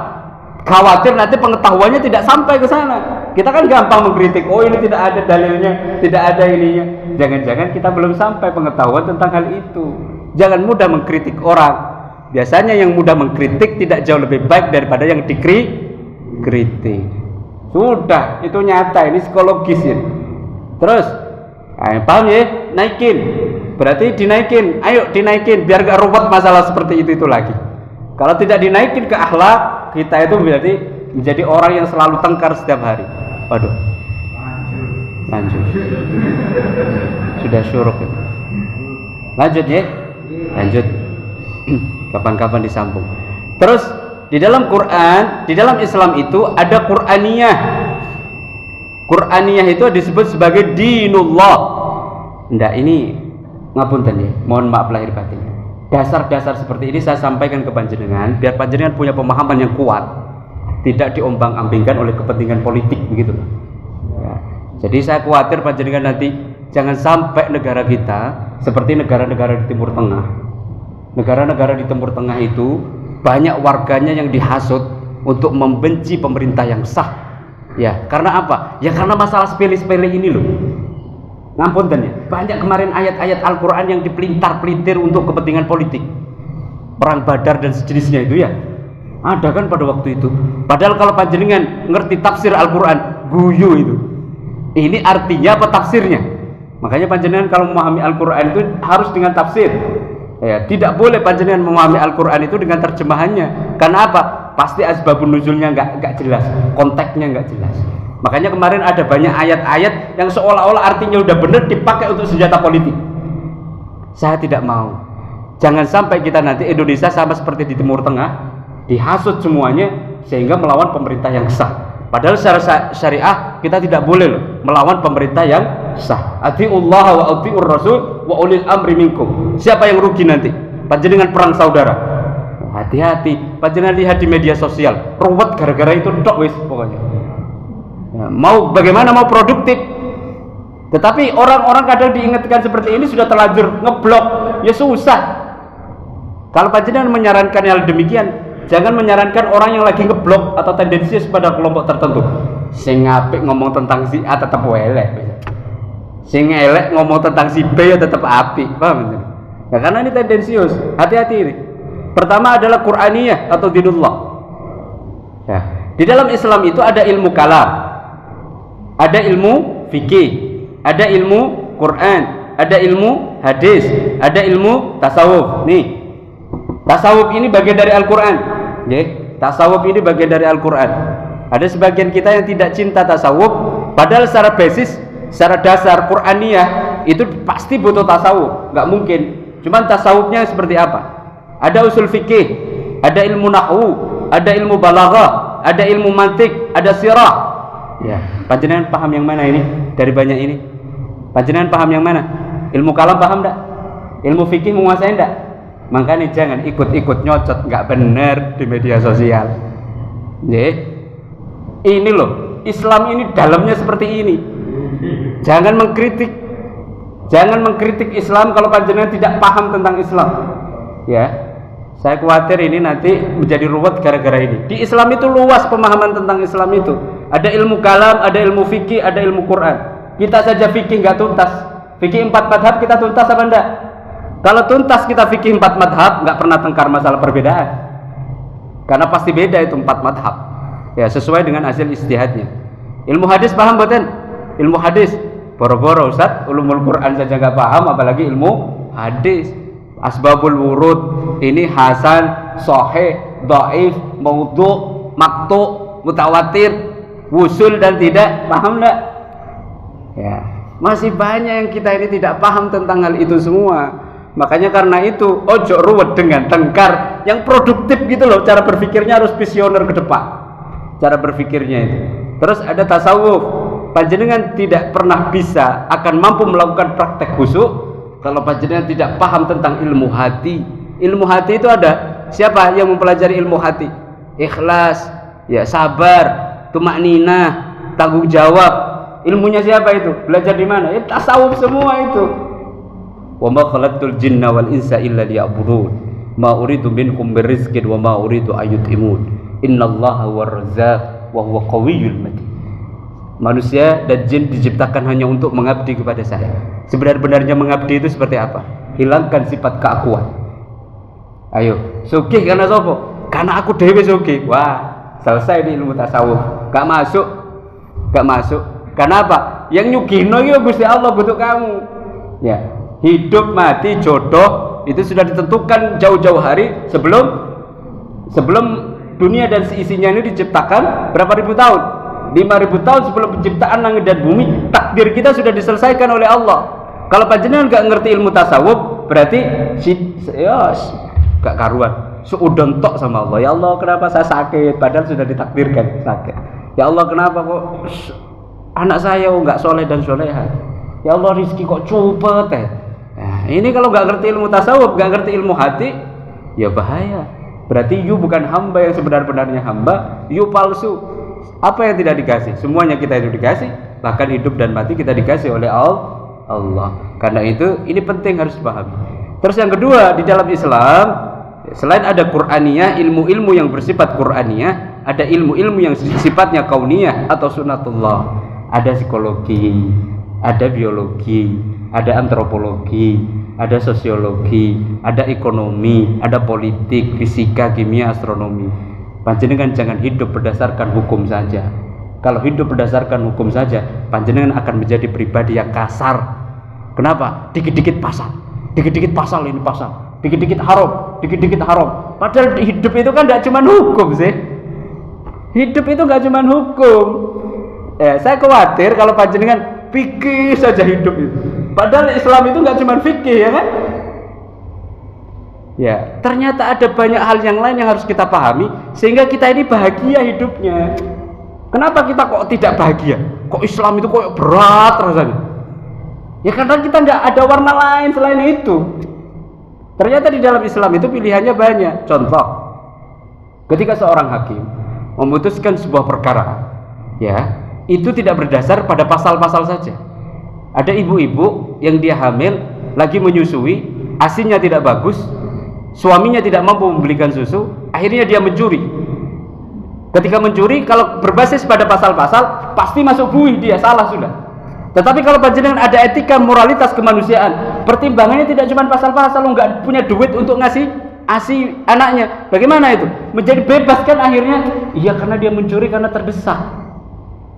S1: Khawatir nanti pengetahuannya tidak sampai ke sana. Kita kan gampang mengkritik, oh ini tidak ada dalilnya, tidak ada ininya. Jangan-jangan kita belum sampai pengetahuan tentang hal itu. Jangan mudah mengkritik orang. Biasanya yang mudah mengkritik tidak jauh lebih baik daripada yang dikritik. Sudah, itu nyata, ini psikologis ini. Terus, paham ya? Naikin. Berarti dinaikin. Ayo dinaikin biar gak ruwet masalah seperti itu lagi. Kalau tidak dinaikin ke akhlak, kita itu berarti menjadi orang yang selalu tengkar setiap hari. Waduh. Lanjut. Sudah syuruk ya. Lanjut ya. Lanjut. Kapan-kapan disambung. Terus di dalam Quran, di dalam Islam itu ada Qur'aniyah. Qur'aniyah itu disebut sebagai dinullah. Ndak, ini ngapunten ya. Mohon maaf lahir batin. Dasar-dasar seperti ini saya sampaikan ke panjenengan biar panjenengan punya pemahaman yang kuat, tidak diombang-ambingkan oleh kepentingan politik begitu. Ya. Jadi saya khawatir panjenengan nanti jangan sampai negara kita seperti negara-negara di Timur Tengah. Negara-negara di Timur Tengah itu banyak warganya yang dihasut untuk membenci pemerintah yang sah. Ya, karena apa? Ya karena masalah sepele-sepele ini loh. Ngapunten ya, banyak kemarin ayat-ayat Al-Quran yang dipelintar-pelintir untuk kepentingan politik, perang Badar dan sejenisnya itu ya. Ada kan pada waktu itu. Padahal kalau panjenengan ngerti tafsir Al-Quran, guyu itu. Ini artinya apa tafsirnya? Makanya panjenengan kalau memahami Al-Quran itu harus dengan tafsir. Ya, tidak boleh panjenengan memahami Al-Quran itu dengan terjemahannya. Karena apa? Pasti asbabun nuzulnya nggak jelas, konteksnya nggak jelas. Makanya kemarin ada banyak ayat-ayat yang seolah-olah artinya udah benar dipakai untuk senjata politik. Saya tidak mau. Jangan sampai kita nanti Indonesia sama seperti di Timur Tengah, dihasut semuanya sehingga melawan pemerintah yang sah. Padahal secara syariah kita tidak boleh loh melawan pemerintah yang sah. Atiullah wa atiur rasul wa ulil amri minkum. Siapa yang rugi nanti? Panjenengan perang saudara. Hati-hati. Panjenengan lihat di media sosial, ruwet gara-gara itu tok wis pokoknya. Ya, mau bagaimana mau produktif, tetapi orang-orang kadang diingatkan seperti ini sudah terlanjur ngeblok, ya susah. Kalau panjenengan menyarankan hal demikian, jangan menyarankan orang yang lagi ngeblok atau tendensius pada kelompok tertentu. Sing apik ngomong tentang si A tetap elek, sing elek ngomong tentang si B ya tetap apik, paham? Ya, karena ini tendensius. Hati-hati ini. Pertama adalah Qur'aniyah atau dinullah. Ya, di dalam Islam itu ada ilmu kalam, ada ilmu fikih, ada ilmu Quran, ada ilmu hadis, ada ilmu tasawuf. Nih, tasawuf ini bagian dari Al-Quran. Tasawuf ini bagian dari Al-Quran. Ada sebagian kita yang tidak cinta tasawuf, padahal secara basis, secara dasar Qur'aniyah itu pasti butuh tasawuf. Nggak mungkin. Cuman tasawufnya seperti apa? Ada usul fikih, ada ilmu nahwu, ada ilmu balaghah, ada ilmu mantik, ada sirah. Ya, panjenengan paham yang mana ini? Dari banyak ini, panjenengan paham yang mana? Ilmu kalam paham enggak? Ilmu fikih menguasai enggak? Makanya jangan ikut-ikut nyocot nggak benar di media sosial. Ini loh, Islam ini dalamnya seperti ini. Jangan mengkritik Islam kalau panjenengan tidak paham tentang Islam. Ya, saya khawatir ini nanti menjadi ruwet gara-gara ini. Di Islam itu luas pemahaman tentang Islam itu. Ada ilmu kalam, ada ilmu fikih, ada ilmu Quran. Kita saja fikih nggak tuntas. Fikih 4 madhab kita tuntas apa enggak? Kalau tuntas kita fikih 4 madhab, nggak pernah tengkar masalah perbedaan. Karena pasti beda itu 4 madhab. Ya, sesuai dengan hasil ijtihadnya. Ilmu hadis paham boten? Ilmu hadis. Boro-boro Ustaz, ulumul Quran saja nggak paham, apalagi ilmu hadis. Asbabul wurud, ini hasan, sahih, dhaif, maudhu', maqtu', mutawatir, wusul dan tidak, paham enggak? Ya, masih banyak yang kita ini tidak paham tentang hal itu semua. Makanya karena itu ojo ruwet dengan tengkar yang produktif gitu loh. Cara berpikirnya harus visioner ke depan. Cara berpikirnya itu. Terus ada tasawuf. Panjenengan tidak pernah bisa akan mampu melakukan praktek khusyuk kalau panjenengan tidak paham tentang ilmu hati. Ilmu hati itu ada. Siapa yang mempelajari ilmu hati? Ikhlas, ya sabar, tumakninah, tanggung jawab. Ilmunya siapa itu? Belajar di mana? Ya tasawuf semua itu. Wa ma khalaqtul jinna wal insa illa liya'budun. Ma uridu minhum birizqin wa ma uridu ayyut'imun. Innallaha huwar razzaq wa huwa qawiyyul matin. Manusia dan jin diciptakan hanya untuk mengabdi kepada saya. Sebenar-benarnya mengabdi itu seperti apa? Hilangkan sifat keakuan. Ayo, sugih karena sopo? Karena aku dewe sugih. Wah, selesai di ilmu tasawuf. Gak masuk. Karena apa? Yang nyugihno itu Gusti Allah untuk kamu. Ya, hidup mati jodoh itu sudah ditentukan jauh-jauh hari sebelum dunia dan seisinya ini diciptakan. Berapa ribu tahun? 5.000 tahun sebelum penciptaan langit dan bumi, takdir kita sudah diselesaikan oleh Allah. Kalau panjenengan nggak ngerti ilmu tasawuf, berarti gak karuan, seudon tok sama Allah. Ya Allah, kenapa saya sakit? Padahal sudah ditakdirkan sakit. Ya Allah, kenapa kok anak saya nggak soleh dan soleha? Ya Allah, rizki kok cepet Nah, ini kalau nggak ngerti ilmu tasawuf, nggak ngerti ilmu hati, ya bahaya. Berarti you bukan hamba yang sebenar-benarnya hamba, you palsu. Apa yang tidak dikasih? Semuanya kita itu dikasih, bahkan hidup dan mati kita dikasih oleh Allah. Karena itu ini penting harus dipahami. Terus yang kedua, di dalam Islam selain ada Qur'aniyah, ilmu-ilmu yang bersifat Qur'aniyah, ada ilmu-ilmu yang sifatnya kauniyah atau sunatullah. Ada psikologi, ada biologi, ada antropologi, ada sosiologi, ada ekonomi, ada politik, fisika, kimia, astronomi. Panjenengan jangan hidup berdasarkan hukum saja. Kalau hidup berdasarkan hukum saja, panjenengan akan menjadi pribadi yang kasar. Kenapa? Dikit-dikit pasal ini pasal, dikit-dikit haram. Padahal hidup itu kan tidak cuma hukum sih. Hidup itu nggak cuma hukum. Saya khawatir kalau panjenengan fikih saja hidup itu. Padahal Islam itu nggak cuma fikih, ya kan? Ya, ternyata ada banyak hal yang lain yang harus kita pahami sehingga kita ini bahagia hidupnya. Kenapa kita kok tidak bahagia? Kok Islam itu kok berat rasanya? Ya karena kita nggak ada warna lain selain itu. Ternyata di dalam Islam itu pilihannya banyak. Contoh, ketika seorang hakim memutuskan sebuah perkara, ya, itu tidak berdasar pada pasal-pasal saja. Ada ibu-ibu yang dia hamil, lagi menyusui, ASINya tidak bagus, suaminya tidak mampu membelikan susu, akhirnya dia mencuri. Ketika mencuri, kalau berbasis pada pasal-pasal, pasti masuk buih, dia salah sudah. Tetapi kalau panjenengan ada etika moralitas kemanusiaan, pertimbangannya tidak cuma pasal-pasal, nggak punya duit untuk ngasih ASI anaknya, bagaimana itu? Menjadi bebas kan akhirnya? Iya, karena dia mencuri karena terdesak.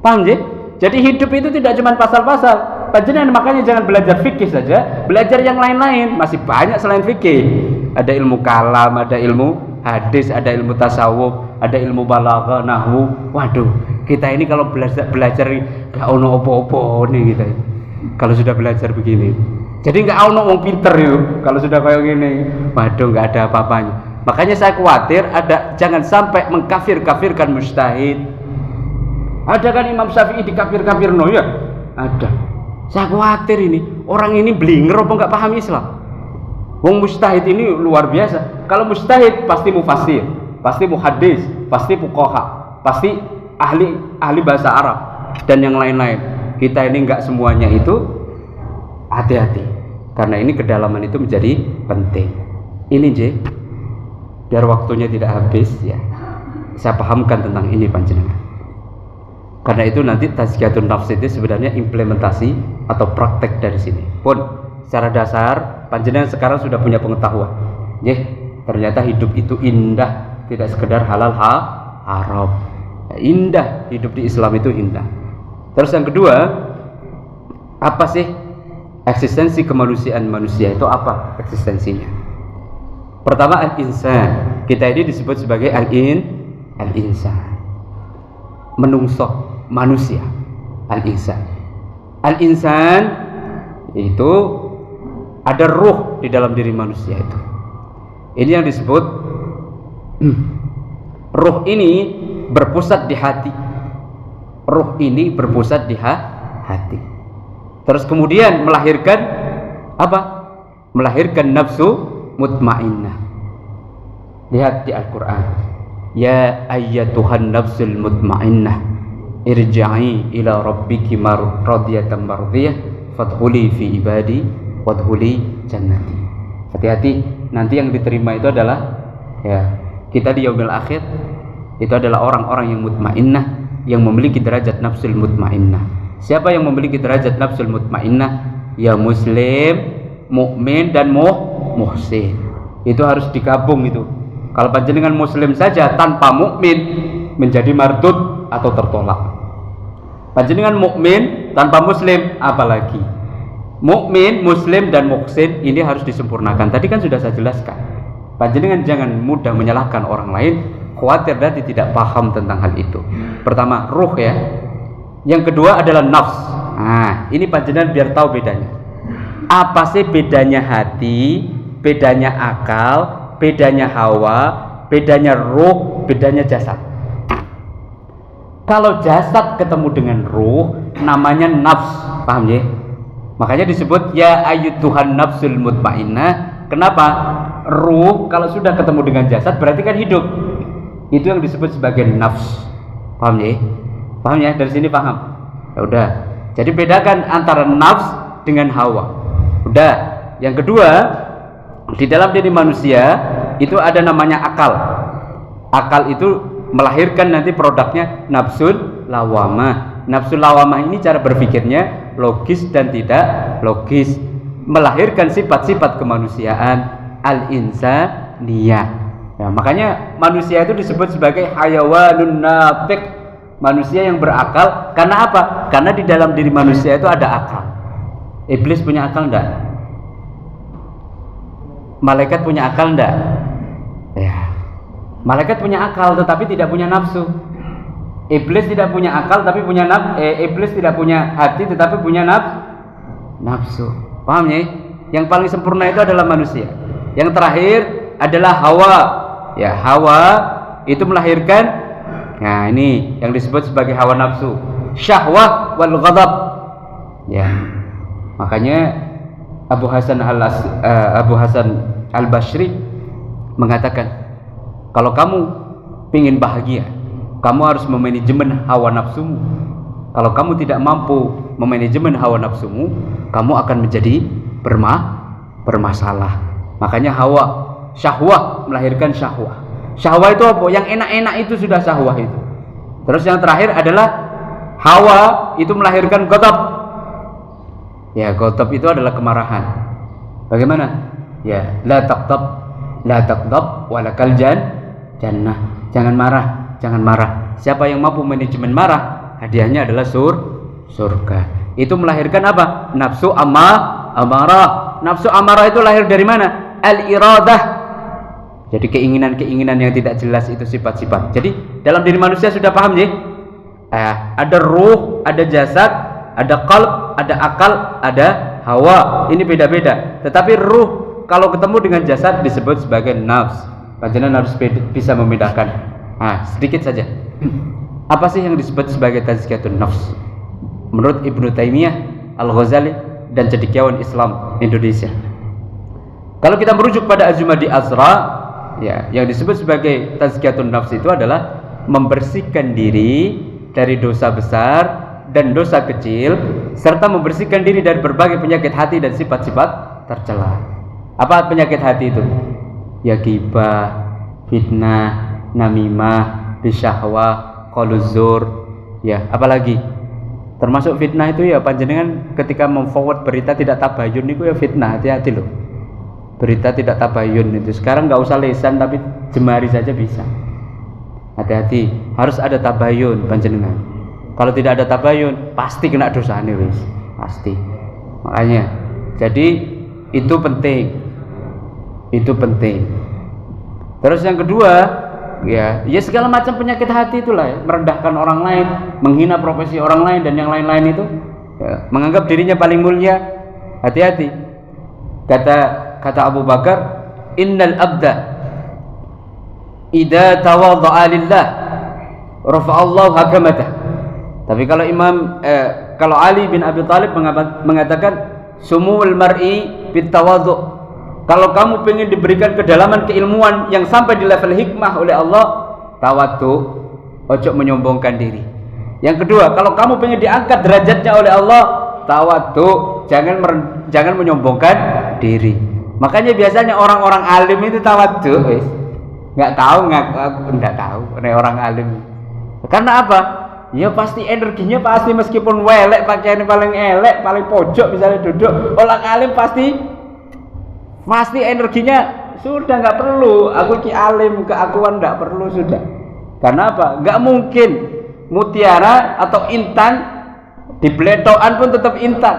S1: Paham ya? Jadi hidup itu tidak cuma pasal-pasal. Panjenengan makanya jangan belajar fikih saja, belajar yang lain-lain, masih banyak selain fikih. Ada ilmu kalam, ada ilmu hadis, ada ilmu tasawuf, ada ilmu balaghah, nahwu. Waduh, kita ini kalau belajar gak ono opo-opo nih kita. Kalau sudah belajar begini. Jadi gak ono wong pinter itu kalau sudah kayak gini. Waduh, gak ada apa-apanya. Makanya saya khawatir jangan sampai mengkafir-kafirkan mujtahid. Ada kan Imam Syafi'i dikafir-kafir ya? Ada. Saya khawatir ini orang ini blinger apa nggak paham Islam. Wong mujtahid ini luar biasa. Kalau mujtahid pasti mufassir, pasti muhaddis, pasti fuqaha, pasti ahli bahasa Arab dan yang lain-lain. Kita ini nggak semuanya itu. Hati-hati. Karena ini kedalaman itu menjadi penting. Ini biar waktunya tidak habis ya. Saya pahamkan tentang ini panjenengan. Karena itu nanti tazkiyatun nafs itu sebenarnya implementasi atau praktek dari sini. Pun secara dasar panjenengan sekarang sudah punya pengetahuan. Ternyata hidup itu indah, tidak sekedar halal haram. Indah, hidup di Islam itu indah. Terus yang kedua, apa sih eksistensi kemanusiaan manusia itu apa eksistensinya? Pertama al-insan. Kita ini disebut sebagai al-insan. Menungso manusia, al-insan itu ada ruh di dalam diri manusia itu. Ini yang disebut ruh ini berpusat di hati. Ruh ini berpusat di hati. Terus kemudian melahirkan apa? Melahirkan nafsu mutmainnah. Lihat di Al-Quran. Ya ayyatuhan nafsul mutmainnah irja'i ila rabbiki radiyatan mardiyah fadkhuli fi ibadi wadkhuli jannati. Hati-hati, nanti yang diterima itu adalah ya kita di yaumil akhir itu adalah orang-orang yang mutmainnah yang memiliki derajat nafsul mutmainnah. Siapa yang memiliki derajat nafsul mutmainnah? Ya muslim, mukmin dan muhsin. Itu harus digabung itu. Kalau panjenengan muslim saja tanpa mukmin menjadi mardud atau tertolak. Panjenengan mukmin tanpa muslim apalagi. Mukmin, muslim dan muhsin ini harus disempurnakan. Tadi kan sudah saya jelaskan. Panjenengan jangan mudah menyalahkan orang lain, khawatir nanti tidak paham tentang hal itu. Pertama, ruh ya. Yang kedua adalah nafs. Nah, ini panjenengan biar tahu bedanya. Apa sih bedanya hati, bedanya akal, bedanya hawa, bedanya ruh, bedanya jasad? Kalau jasad ketemu dengan ruh namanya nafs, paham ya? Makanya disebut ya ayyuhan nafsul mutmainnah. Kenapa? Ruh kalau sudah ketemu dengan jasad berarti kan hidup. Itu yang disebut sebagai nafs. Paham ya? Paham ya? Dari sini paham? Ya udah. Jadi bedakan antara nafs dengan hawa. Udah. Yang kedua, di dalam diri manusia itu ada namanya akal. Akal itu melahirkan nanti produknya nafsul lawamah. Nafsul lawamah ini cara berpikirnya logis dan tidak logis, melahirkan sifat-sifat kemanusiaan al-insaniyah. Ya, makanya manusia itu disebut sebagai hayawanun natiq, manusia yang berakal. Karena apa? Karena di dalam diri manusia itu ada akal. Iblis punya akal enggak? Malaikat punya akal enggak? Ya. Malaikat punya akal tetapi tidak punya nafsu. Iblis tidak punya akal tapi punya iblis tidak punya hati tetapi punya nafsu. Paham ya? Yang paling sempurna itu adalah manusia. Yang terakhir adalah hawa. Ya, hawa itu melahirkan, nah ini yang disebut sebagai hawa nafsu, syahwah wal ghadab. Ya. Makanya Abu Hasan Al-Basri mengatakan, kalau kamu ingin bahagia, kamu harus memanajemen hawa nafsumu. Kalau kamu tidak mampu memanajemen hawa nafsumu, kamu akan menjadi bermasalah. Makanya hawa, syahwah melahirkan syahwah. Syahwah itu apa? Yang enak-enak itu sudah syahwah itu. Terus yang terakhir adalah hawa itu melahirkan ghadab. Ya, ghadab itu adalah kemarahan. Bagaimana? Ya, la taqdab walakal jannah. Jangan marah, jangan marah. Siapa yang mampu manajemen marah, hadiahnya adalah surga. Itu melahirkan apa? Nafsu amarah. Nafsu amarah itu lahir dari mana? Al-iradah. Jadi keinginan-keinginan yang tidak jelas itu sifat-sifat. Jadi dalam diri manusia sudah paham ya? Ada ruh, ada jasad, ada qalb, ada akal, ada hawa. Ini beda-beda. Tetapi ruh kalau ketemu dengan jasad disebut sebagai nafs. Panjenengan harus bisa membedakan. Sedikit saja. Apa sih yang disebut sebagai tazkiyatun nafs? Menurut Ibnu Taimiyah, Al-Ghazali dan cendekiawan Islam Indonesia. Kalau kita merujuk pada Az-Zumadi Azra, ya, yang disebut sebagai tazkiyatun nafs itu adalah membersihkan diri dari dosa besar dan dosa kecil, serta membersihkan diri dari berbagai penyakit hati dan sifat-sifat tercela. Apa penyakit hati itu? Ya ghibah, fitnah, namimah, bisyahwah, qauluzur, ya, apalagi termasuk fitnah itu ya panjenengan ketika memforward berita tidak tabayun itu ya fitnah, hati-hati loh. Berita tidak tabayun itu sekarang nggak usah lisan tapi jemari saja bisa. Hati-hati, harus ada tabayun panjenengan. Kalau tidak ada tabayun pasti kena dosa nih wis, pasti. Makanya jadi itu penting. Itu penting. Terus yang kedua, ya segala macam penyakit hati itulah ya, merendahkan orang lain, menghina profesi orang lain dan yang lain-lain itu, ya, menganggap dirinya paling mulia. Hati-hati. Kata Abu Bakar, innal abda idza tawadha'a lillah rafa'allahu hakamatah. Tapi kalau Ali bin Abi Thalib mengatakan sumul mar'i bit tawadhu'. Kalau kamu ingin diberikan kedalaman keilmuan yang sampai di level hikmah oleh Allah, tawadhu, ojo menyombongkan diri. Yang kedua, kalau kamu ingin diangkat derajatnya oleh Allah, tawadhu, jangan menyombongkan diri. Makanya biasanya orang-orang alim itu tawadhu, nggak tahu, orang alim. Karena apa? ya pasti energinya pasti meskipun welek pakaiannya paling elek, paling pojok misalnya duduk, orang alim pasti energinya sudah nggak perlu. Aku ki alim, keakuan nggak perlu sudah. Karena apa? Nggak mungkin mutiara atau intan di beletokan pun tetap intan.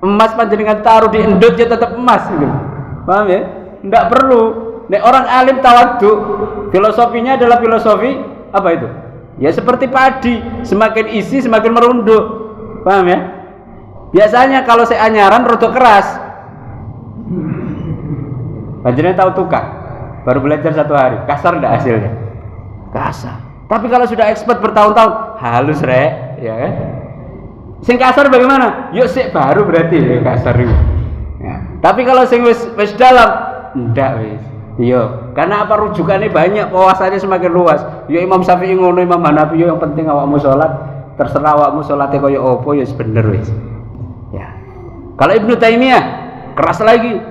S1: Emas panjenengan taruh di endut ya tetap emas gitu. Paham ya? Nggak perlu. Nek orang alim tawadhu, filosofinya adalah filosofi apa itu? Ya seperti padi, semakin isi semakin merunduk. Paham ya? Biasanya kalau saya anyaran rodok keras. Panjenengan tahu tukang, baru belajar 1 hari, kasar enggak hasilnya? Kasar. Tapi kalau sudah expert bertahun-tahun, halus rek, ya kan? Sing kasar bagaimana? Yuk sik baru berarti ya kasar itu. Ya. Tapi kalau sing wis dalam, ndak wis. Iya, karena apa rujukannya banyak, wawasannya semakin luas. Ya Imam Syafi'i ngono, Imam Hanafi yang penting awakmu salat, terserah awakmu salate kaya apa ya bener wis. Ya. Kalau Ibnu Taimiyah keras lagi.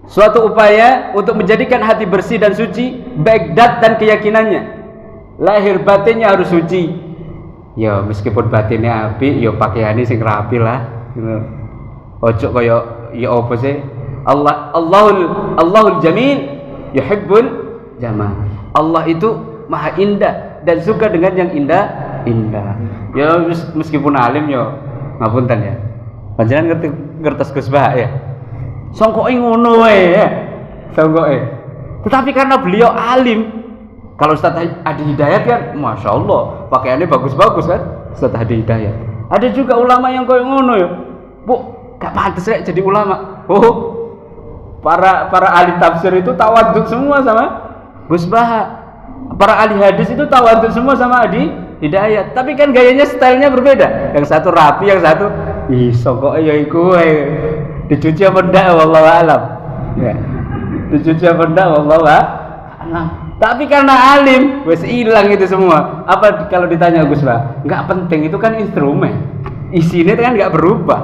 S1: Suatu upaya untuk menjadikan hati bersih dan suci, baik dat dan keyakinannya. Lahir batinnya harus suci. Ya meskipun batinnya apik, ya pakaiannya sing rapi lah. Ojo kaya ya apa sih? Allahul Jamil yuhibbul jamal. Allah itu maha indah dan suka dengan yang indah. Ya meskipun alim ya ngapunten ya. Panjenengan ngertos Gus Bah ya. Songkoke ngono wae ya. Songkoke. Tetapi karena beliau alim, kalau Ustaz Adi Hidayat kan Masya Allah pakaiannya bagus-bagus kan Ustaz Adi Hidayat. Ada juga ulama yang koyo ngono ya. Bu, gak pantas rek jadi ulama. Oh, para ahli tafsir itu tawaduk semua sama Gus Baha. Para ahli hadis itu tawaduk semua sama Adi Hidayat. Tapi kan gayanya, stylenya berbeda. Yang satu rapi, yang satu songkoke ya iku dicuci apa ndak wallahu alam. Ya. Dicuci apa ndak wallahu alam. Tapi karena alim wis hilang itu semua. Apa kalau ditanya Gus Bah? Enggak penting, itu kan instrumen. Isinya kan enggak berubah.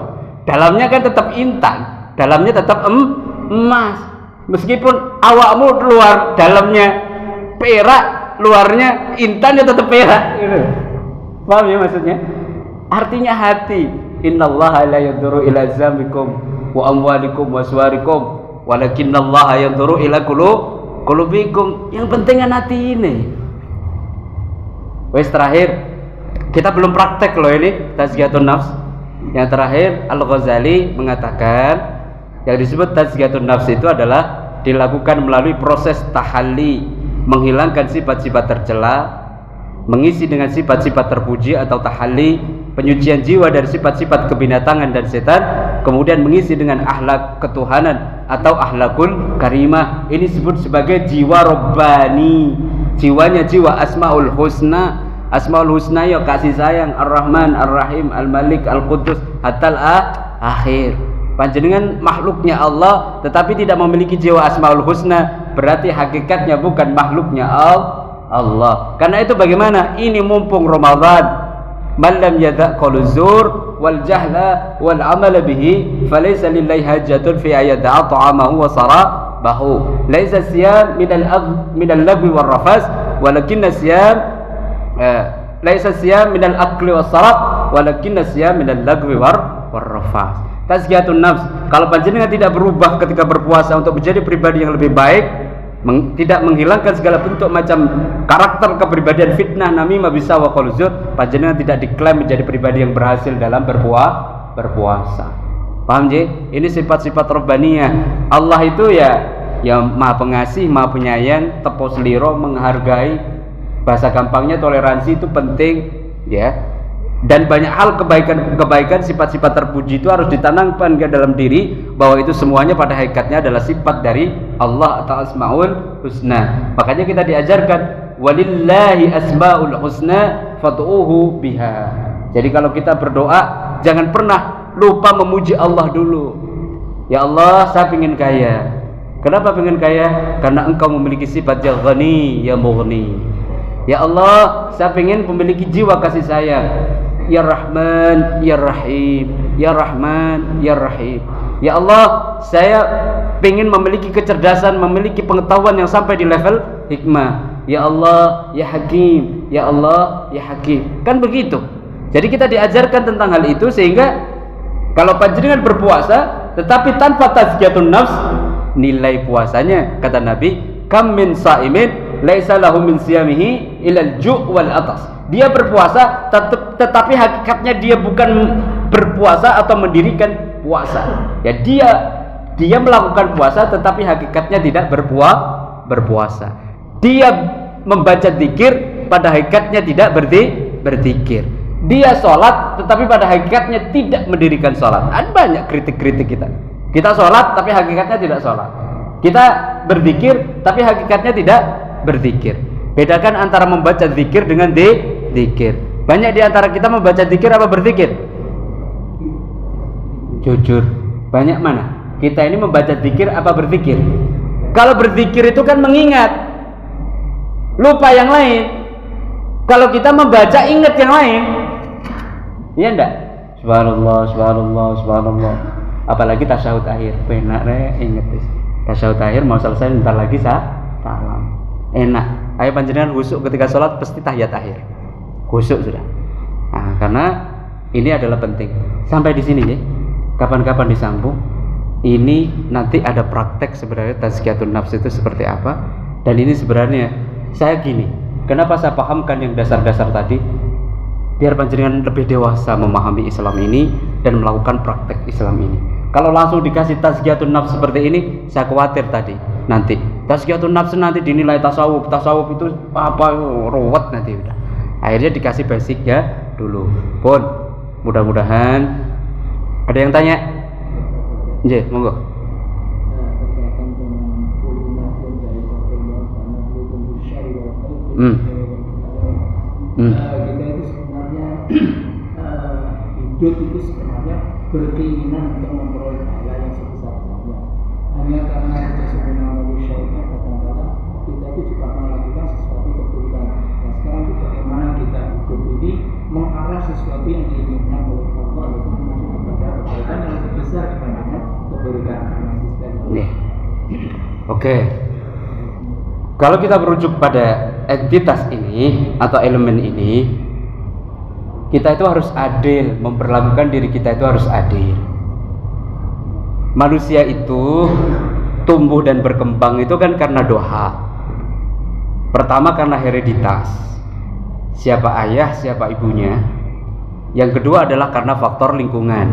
S1: Dalamnya kan tetap intan, dalamnya tetap emas. Meskipun awakmu luar dalamnya perak, luarnya intan ya tetap perak gitu. Paham ya maksudnya? Artinya hati. Innallaha la yanzuru ila zamikum wa amwalikum wa suwarikum walakinallaha yanzuru ila qulubikum. Yang penting kan hati ini. Wes terakhir, kita belum praktek loh ini tazkiyatun nafs. Yang terakhir Al-Ghazali mengatakan yang disebut tazkiyatun nafs itu adalah dilakukan melalui proses tahalli, menghilangkan sifat-sifat tercela, mengisi dengan sifat-sifat terpuji atau tahalli, penyucian jiwa dari sifat-sifat kebinatangan dan setan, kemudian mengisi dengan akhlak ketuhanan atau akhlakul karimah. Ini disebut sebagai jiwa robbani. Jiwanya jiwa Asmaul Husna. Asmaul Husna ya kasih sayang, Ar-Rahman, Ar-Rahim, Al-Malik, Al-Quddus hatta akhir. Panjenengan makhluknya Allah tetapi tidak memiliki jiwa Asmaul Husna, berarti hakikatnya bukan makhluknya Allah. Karena itu bagaimana? Ini mumpung Ramadan. Man lam yadha' qaul zur wal jahla wal amal bihi falaysa lillahi hajatun fi ayada'a ta'amahu wa sarabahu. Laisa siyam min al-lagwi war rafas walakin siyam laisa siyam min al-akli was sarab walakin siyam min al-lagwi war rafas. Tazkiyatun nafs, kalau panjenengan tidak berubah ketika berpuasa untuk menjadi pribadi yang lebih baik, tidak menghilangkan segala bentuk macam karakter kepribadian fitnah, namimah, bisa wa qaul zur, panjenengan tidak diklaim menjadi pribadi yang berhasil dalam berpuasa. Paham je? Ini sifat-sifat robbaniyah. Allah itu ya maha pengasih, maha penyayang, tepo seliro, menghargai. Bahasa gampangnya toleransi itu penting ya. Dan banyak hal kebaikan sifat-sifat terpuji itu harus ditanamkan ke dalam diri, bahwa itu semuanya pada hakikatnya adalah sifat dari Allah atau Asmaul Husna. Makanya kita diajarkan walillahi asmaul husna fad'uhu biha. Jadi kalau kita berdoa jangan pernah lupa memuji Allah dulu. Ya Allah, saya ingin kaya. Kenapa ingin kaya? Karena engkau memiliki sifat ya ghani ya mughni. Ya Allah, saya ingin memiliki jiwa kasih sayang. Ya Rahman, Ya Rahim, Ya Rahman, Ya Rahim. Ya Allah, saya ingin memiliki kecerdasan, memiliki pengetahuan yang sampai di level hikmah. ya Allah ya Hakim, ya Allah ya Hakim, kan begitu. Jadi kita diajarkan tentang hal itu, sehingga kalau panjenengan berpuasa tetapi tanpa tazkiyatun nafs, nilai puasanya kata Nabi, kam min sa'imin laisa lahu min siyamihi ilal ju' wal atas. Dia berpuasa tetapi hakikatnya dia bukan berpuasa atau mendirikan puasa. Ya dia melakukan puasa tetapi hakikatnya tidak berpuasa. Dia membaca zikir pada hakikatnya tidak berzikir. Dia sholat tetapi pada hakikatnya tidak mendirikan sholat. Ada banyak kritik-kritik kita. Kita sholat tapi hakikatnya tidak sholat. Kita berzikir tapi hakikatnya tidak berzikir. Bedakan antara membaca zikir dengan zikir. Banyak di antara kita membaca zikir apa berzikir? Jujur, banyak mana? Kita ini membaca zikir apa berzikir? Kalau berzikir itu kan mengingat, lupa yang lain. Kalau kita membaca ingat yang lain. Iya enggak? Subhanallah, subhanallah, subhanallah. Apalagi tasyahud akhir, penak inget tasyahud akhir mau selesai bentar lagi salam. Enak. Ayo panjenengan khusyuk ketika sholat pasti tahiyat akhir. Khusyuk sudah. Nah, karena ini adalah penting. Sampai di sini ya. Kapan-kapan disambung. Ini nanti ada praktek sebenarnya tazkiyatun nafs itu seperti apa. Dan ini sebenarnya saya gini. Kenapa saya pahamkan yang dasar-dasar tadi? Biar panjenengan lebih dewasa memahami Islam ini dan melakukan praktek Islam ini. Kalau langsung dikasih tazkiyatun nafs seperti ini, saya khawatir tadi nanti tazkiyatun nafs nanti dinilai tasawuf itu apa ruwet nanti udah. Akhirnya dikasih basic ya dulu. Pun mudah-mudahan ada yang tanya. Nggih, monggo.
S2: Kita itu sebenarnya hidup itu sebenarnya berkeinginan untuk memperoleh pahala yang sebesar-besarnya. Hanya karena kita sebenarnya manusianya kadang-kadang kita itu juga melakukan sesuatu keburukan. Nah sekarang itu bagaimana kita hidup ini mengarah sesuatu yang diinginkan oleh Allah, yaitu menuju kepada kebaikan yang lebih besar dibandingkan keburukan.
S1: Oke. Kalau kita merujuk pada entitas ini atau elemen ini, kita itu harus adil, memperlakukan diri kita itu harus adil. Manusia itu tumbuh dan berkembang itu kan karena doa. Pertama karena hereditas, siapa ayah, siapa ibunya. Yang kedua adalah karena faktor lingkungan,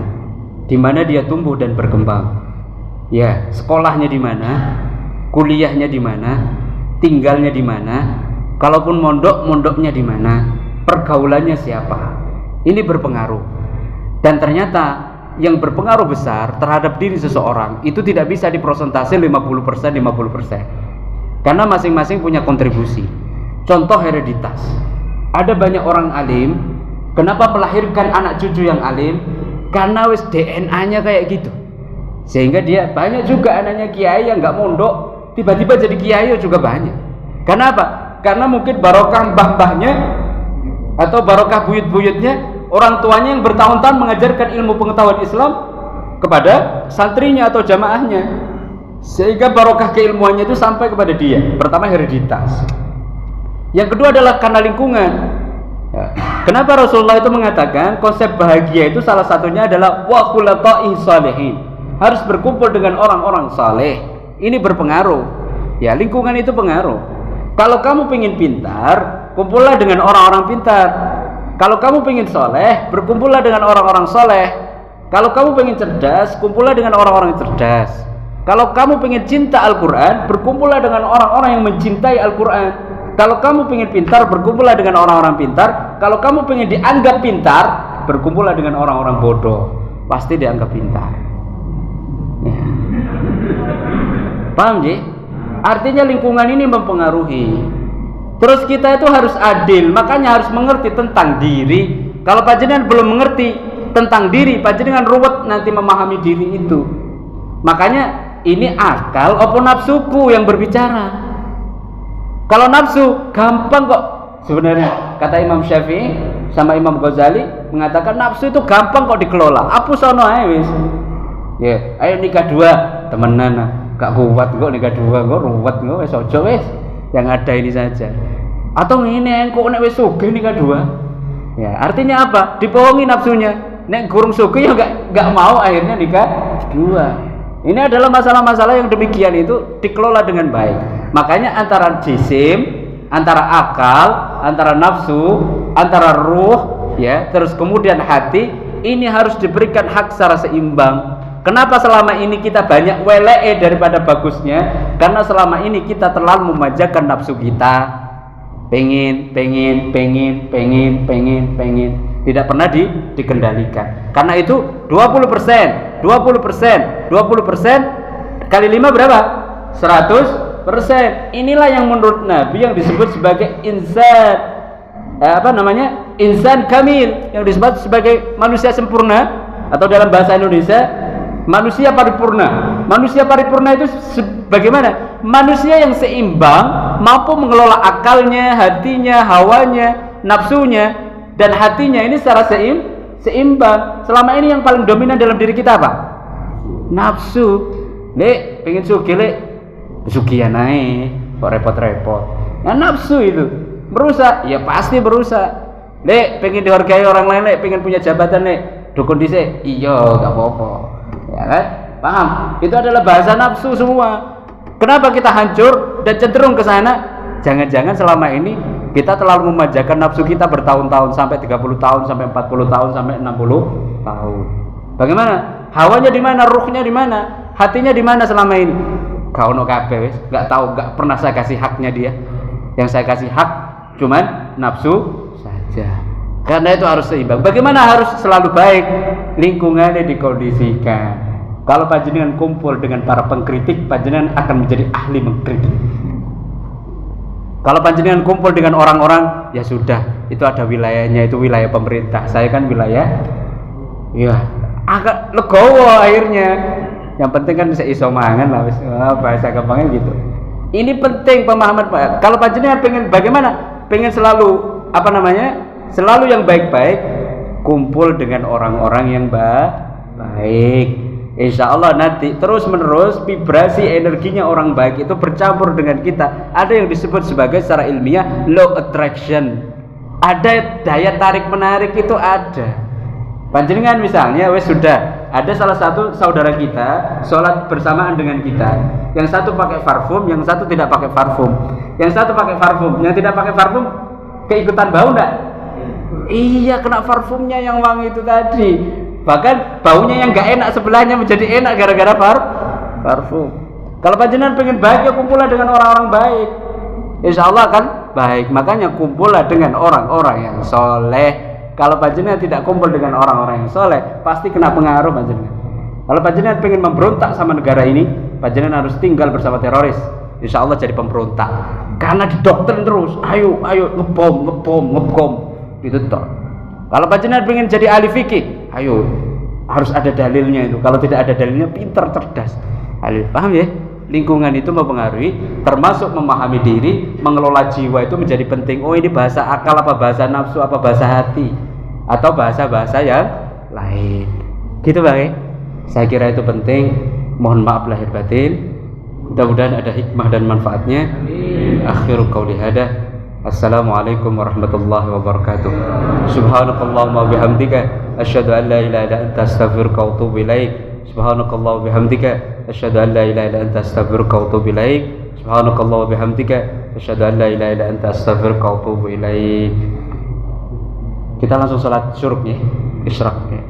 S1: di mana dia tumbuh dan berkembang. Ya, sekolahnya di mana, kuliahnya di mana, tinggalnya di mana, kalaupun mondoknya di mana, pergaulannya siapa. Ini berpengaruh. Dan ternyata yang berpengaruh besar terhadap diri seseorang itu tidak bisa diprosentase 50%. Karena masing-masing punya kontribusi. Contoh hereditas. Ada banyak orang alim, kenapa melahirkan anak cucu yang alim? Karena wis DNA-nya kayak gitu. Sehingga dia banyak juga anaknya kiai yang nggak mondok, tiba-tiba jadi kiai juga banyak. Karena apa? Karena mungkin barokah mbah-mbahnya atau barokah buyut-buyutnya, orang tuanya yang bertahun-tahun mengajarkan ilmu pengetahuan Islam kepada santrinya atau jamaahnya, sehingga barokah keilmuannya itu sampai kepada dia. Pertama hereditas. Yang kedua adalah karena lingkungan. Kenapa Rasulullah itu mengatakan konsep bahagia itu salah satunya adalah wa khulata'i shalihin, harus berkumpul dengan orang-orang saleh. Ini berpengaruh. Ya, lingkungan itu pengaruh. Kalau kamu pengen pintar, kumpullah dengan orang-orang pintar. Kalau kamu pengen soleh, berkumpullah dengan orang-orang soleh. Kalau kamu pengen cerdas, kumpullah dengan orang-orang yang cerdas. Kalau kamu pengen cinta Al-Quran, berkumpullah dengan orang-orang yang mencintai Al-Quran. Kalau kamu pengen pintar, berkumpullah dengan orang-orang pintar. Kalau kamu pengen dianggap pintar, berkumpullah dengan orang-orang bodoh. Pasti dianggap pintar. Ya. Paham sih? Artinya lingkungan ini mempengaruhi. Terus kita itu harus adil, makanya harus mengerti tentang diri. Kalau panjenengan belum mengerti tentang diri, panjenengan ruwet nanti memahami diri itu. Makanya ini akal apa nafsuku yang berbicara. Kalau nafsu gampang kok sebenarnya. Kata Imam Syafi'i sama Imam Ghazali mengatakan nafsu itu gampang kok dikelola. Apusono ae wis. Ya, ayo nikah dua temenan. Gak kuat kok nikah dua, kok ruwet kok wis aja wis. yang ada ini saja. Atau ini engko nek wis sugih nikah dua. Ya, artinya apa? Dibohongi nafsunya. Nek gurung sugih ya enggak mau akhirnya nikah dua. Ini adalah masalah-masalah yang demikian itu dikelola dengan baik. Makanya antara jisim, antara akal, antara nafsu, antara ruh, ya, terus kemudian hati, ini harus diberikan hak secara seimbang. Kenapa selama ini kita banyak wele'e daripada bagusnya? Karena selama ini kita terlalu memanjakan nafsu kita. Pengen. Tidak pernah dikendalikan. Karena itu 20% kali 5 berapa? 100%. Inilah yang menurut Nabi yang disebut sebagai insan insan kamil, yang disebut sebagai manusia sempurna, atau dalam bahasa Indonesia manusia paripurna. Manusia paripurna itu bagaimana? Manusia yang seimbang, mampu mengelola akalnya, hatinya, hawanya, nafsunya, dan hatinya ini secara seimbang. Selama ini yang paling dominan dalam diri kita apa? Nafsu. Lek, pengen sugih lek, sugihan ae, kok repot-repot. Nah, nafsu itu berusaha, ya pasti berusaha. Lek, pengen dihargai orang lain, lek, pengen punya jabatan, lek, dukun dhisik. Iya, enggak apa-apa. Ya kan? Paham? Itu adalah bahasa nafsu semua. Kenapa kita hancur dan cenderung ke sana? Jangan-jangan selama ini kita terlalu memanjakan nafsu kita bertahun-tahun, sampai 30 tahun, sampai 40 tahun, sampai 60 tahun. Bagaimana? Hawanya di mana? Ruhnya di mana? Hatinya di mana selama ini? Gak ono kabeh wis, enggak tahu, enggak pernah saya kasih haknya dia. Yang saya kasih hak cuman nafsu saja. Karena itu harus seimbang. Bagaimana harus selalu baik? Lingkungannya dikondisikan. Kalau panjenengan kumpul dengan para pengkritik, panjenengan akan menjadi ahli mengkritik. Kalau panjenengan kumpul dengan orang-orang, ya sudah, itu ada wilayahnya, itu wilayah pemerintah. Saya kan wilayah, ya agak legowo akhirnya. Yang penting kan bisa iso mangan lah, bahasa gampangnya gitu. Ini penting pemahaman Pak. Kalau panjenengan pengen bagaimana? Pengen selalu selalu yang baik-baik, kumpul dengan orang-orang yang baik. Insya Allah nanti terus menerus vibrasi energinya orang baik itu bercampur dengan kita. Ada yang disebut sebagai secara ilmiah law attraction. Ada daya tarik menarik itu ada. Panjenengan misalnya sudah ada salah satu saudara kita sholat bersamaan dengan kita. Yang satu pakai parfum, yang satu tidak pakai parfum. Yang satu pakai parfum, yang tidak pakai parfum keikutan bau enggak? Iya, kena parfumnya yang wangi itu tadi. Bahkan baunya yang enggak enak sebelahnya menjadi enak gara-gara parfum. Kalau panjenengan pengen baik, ya kumpullah dengan orang-orang baik. Insya Allah kan baik. Makanya kumpullah dengan orang-orang yang soleh. Kalau panjenengan tidak kumpul dengan orang-orang yang soleh, pasti kena pengaruh panjenengan. Kalau panjenengan pengen memberontak sama negara ini, panjenengan harus tinggal bersama teroris. Insya Allah jadi pemberontak. Karena didoktrin terus, ayo ngebom, itu toh. Kalau panjenengan pengen jadi ahli fikih, ayo harus ada dalilnya itu. Kalau tidak ada dalilnya, pintar, cerdas. Paham ya? Lingkungan itu mempengaruhi, termasuk memahami diri, mengelola jiwa itu menjadi penting. Oh, ini bahasa akal apa bahasa nafsu apa bahasa hati, atau bahasa-bahasa yang lain. Gitu Bang. Saya kira itu penting. Mohon maaf lahir batin. Mudah-mudahan ada hikmah dan manfaatnya. Akhirul qauli hada. Assalamualaikum warahmatullahi wabarakatuh. Subhanakallahumma bihamdika asyhadu an la ilaha illa anta astaghfiruka wa atubu ilaik. Subhanakallahumma bihamdika asyhadu an la ilaha illa anta astaghfiruka wa atubu ilaik. Subhanakallahumma bihamdika asyhadu an la ilaha illa anta astaghfiruka wa atubu ilaik. Kita langsung salat syuruk ya, isyraq ya.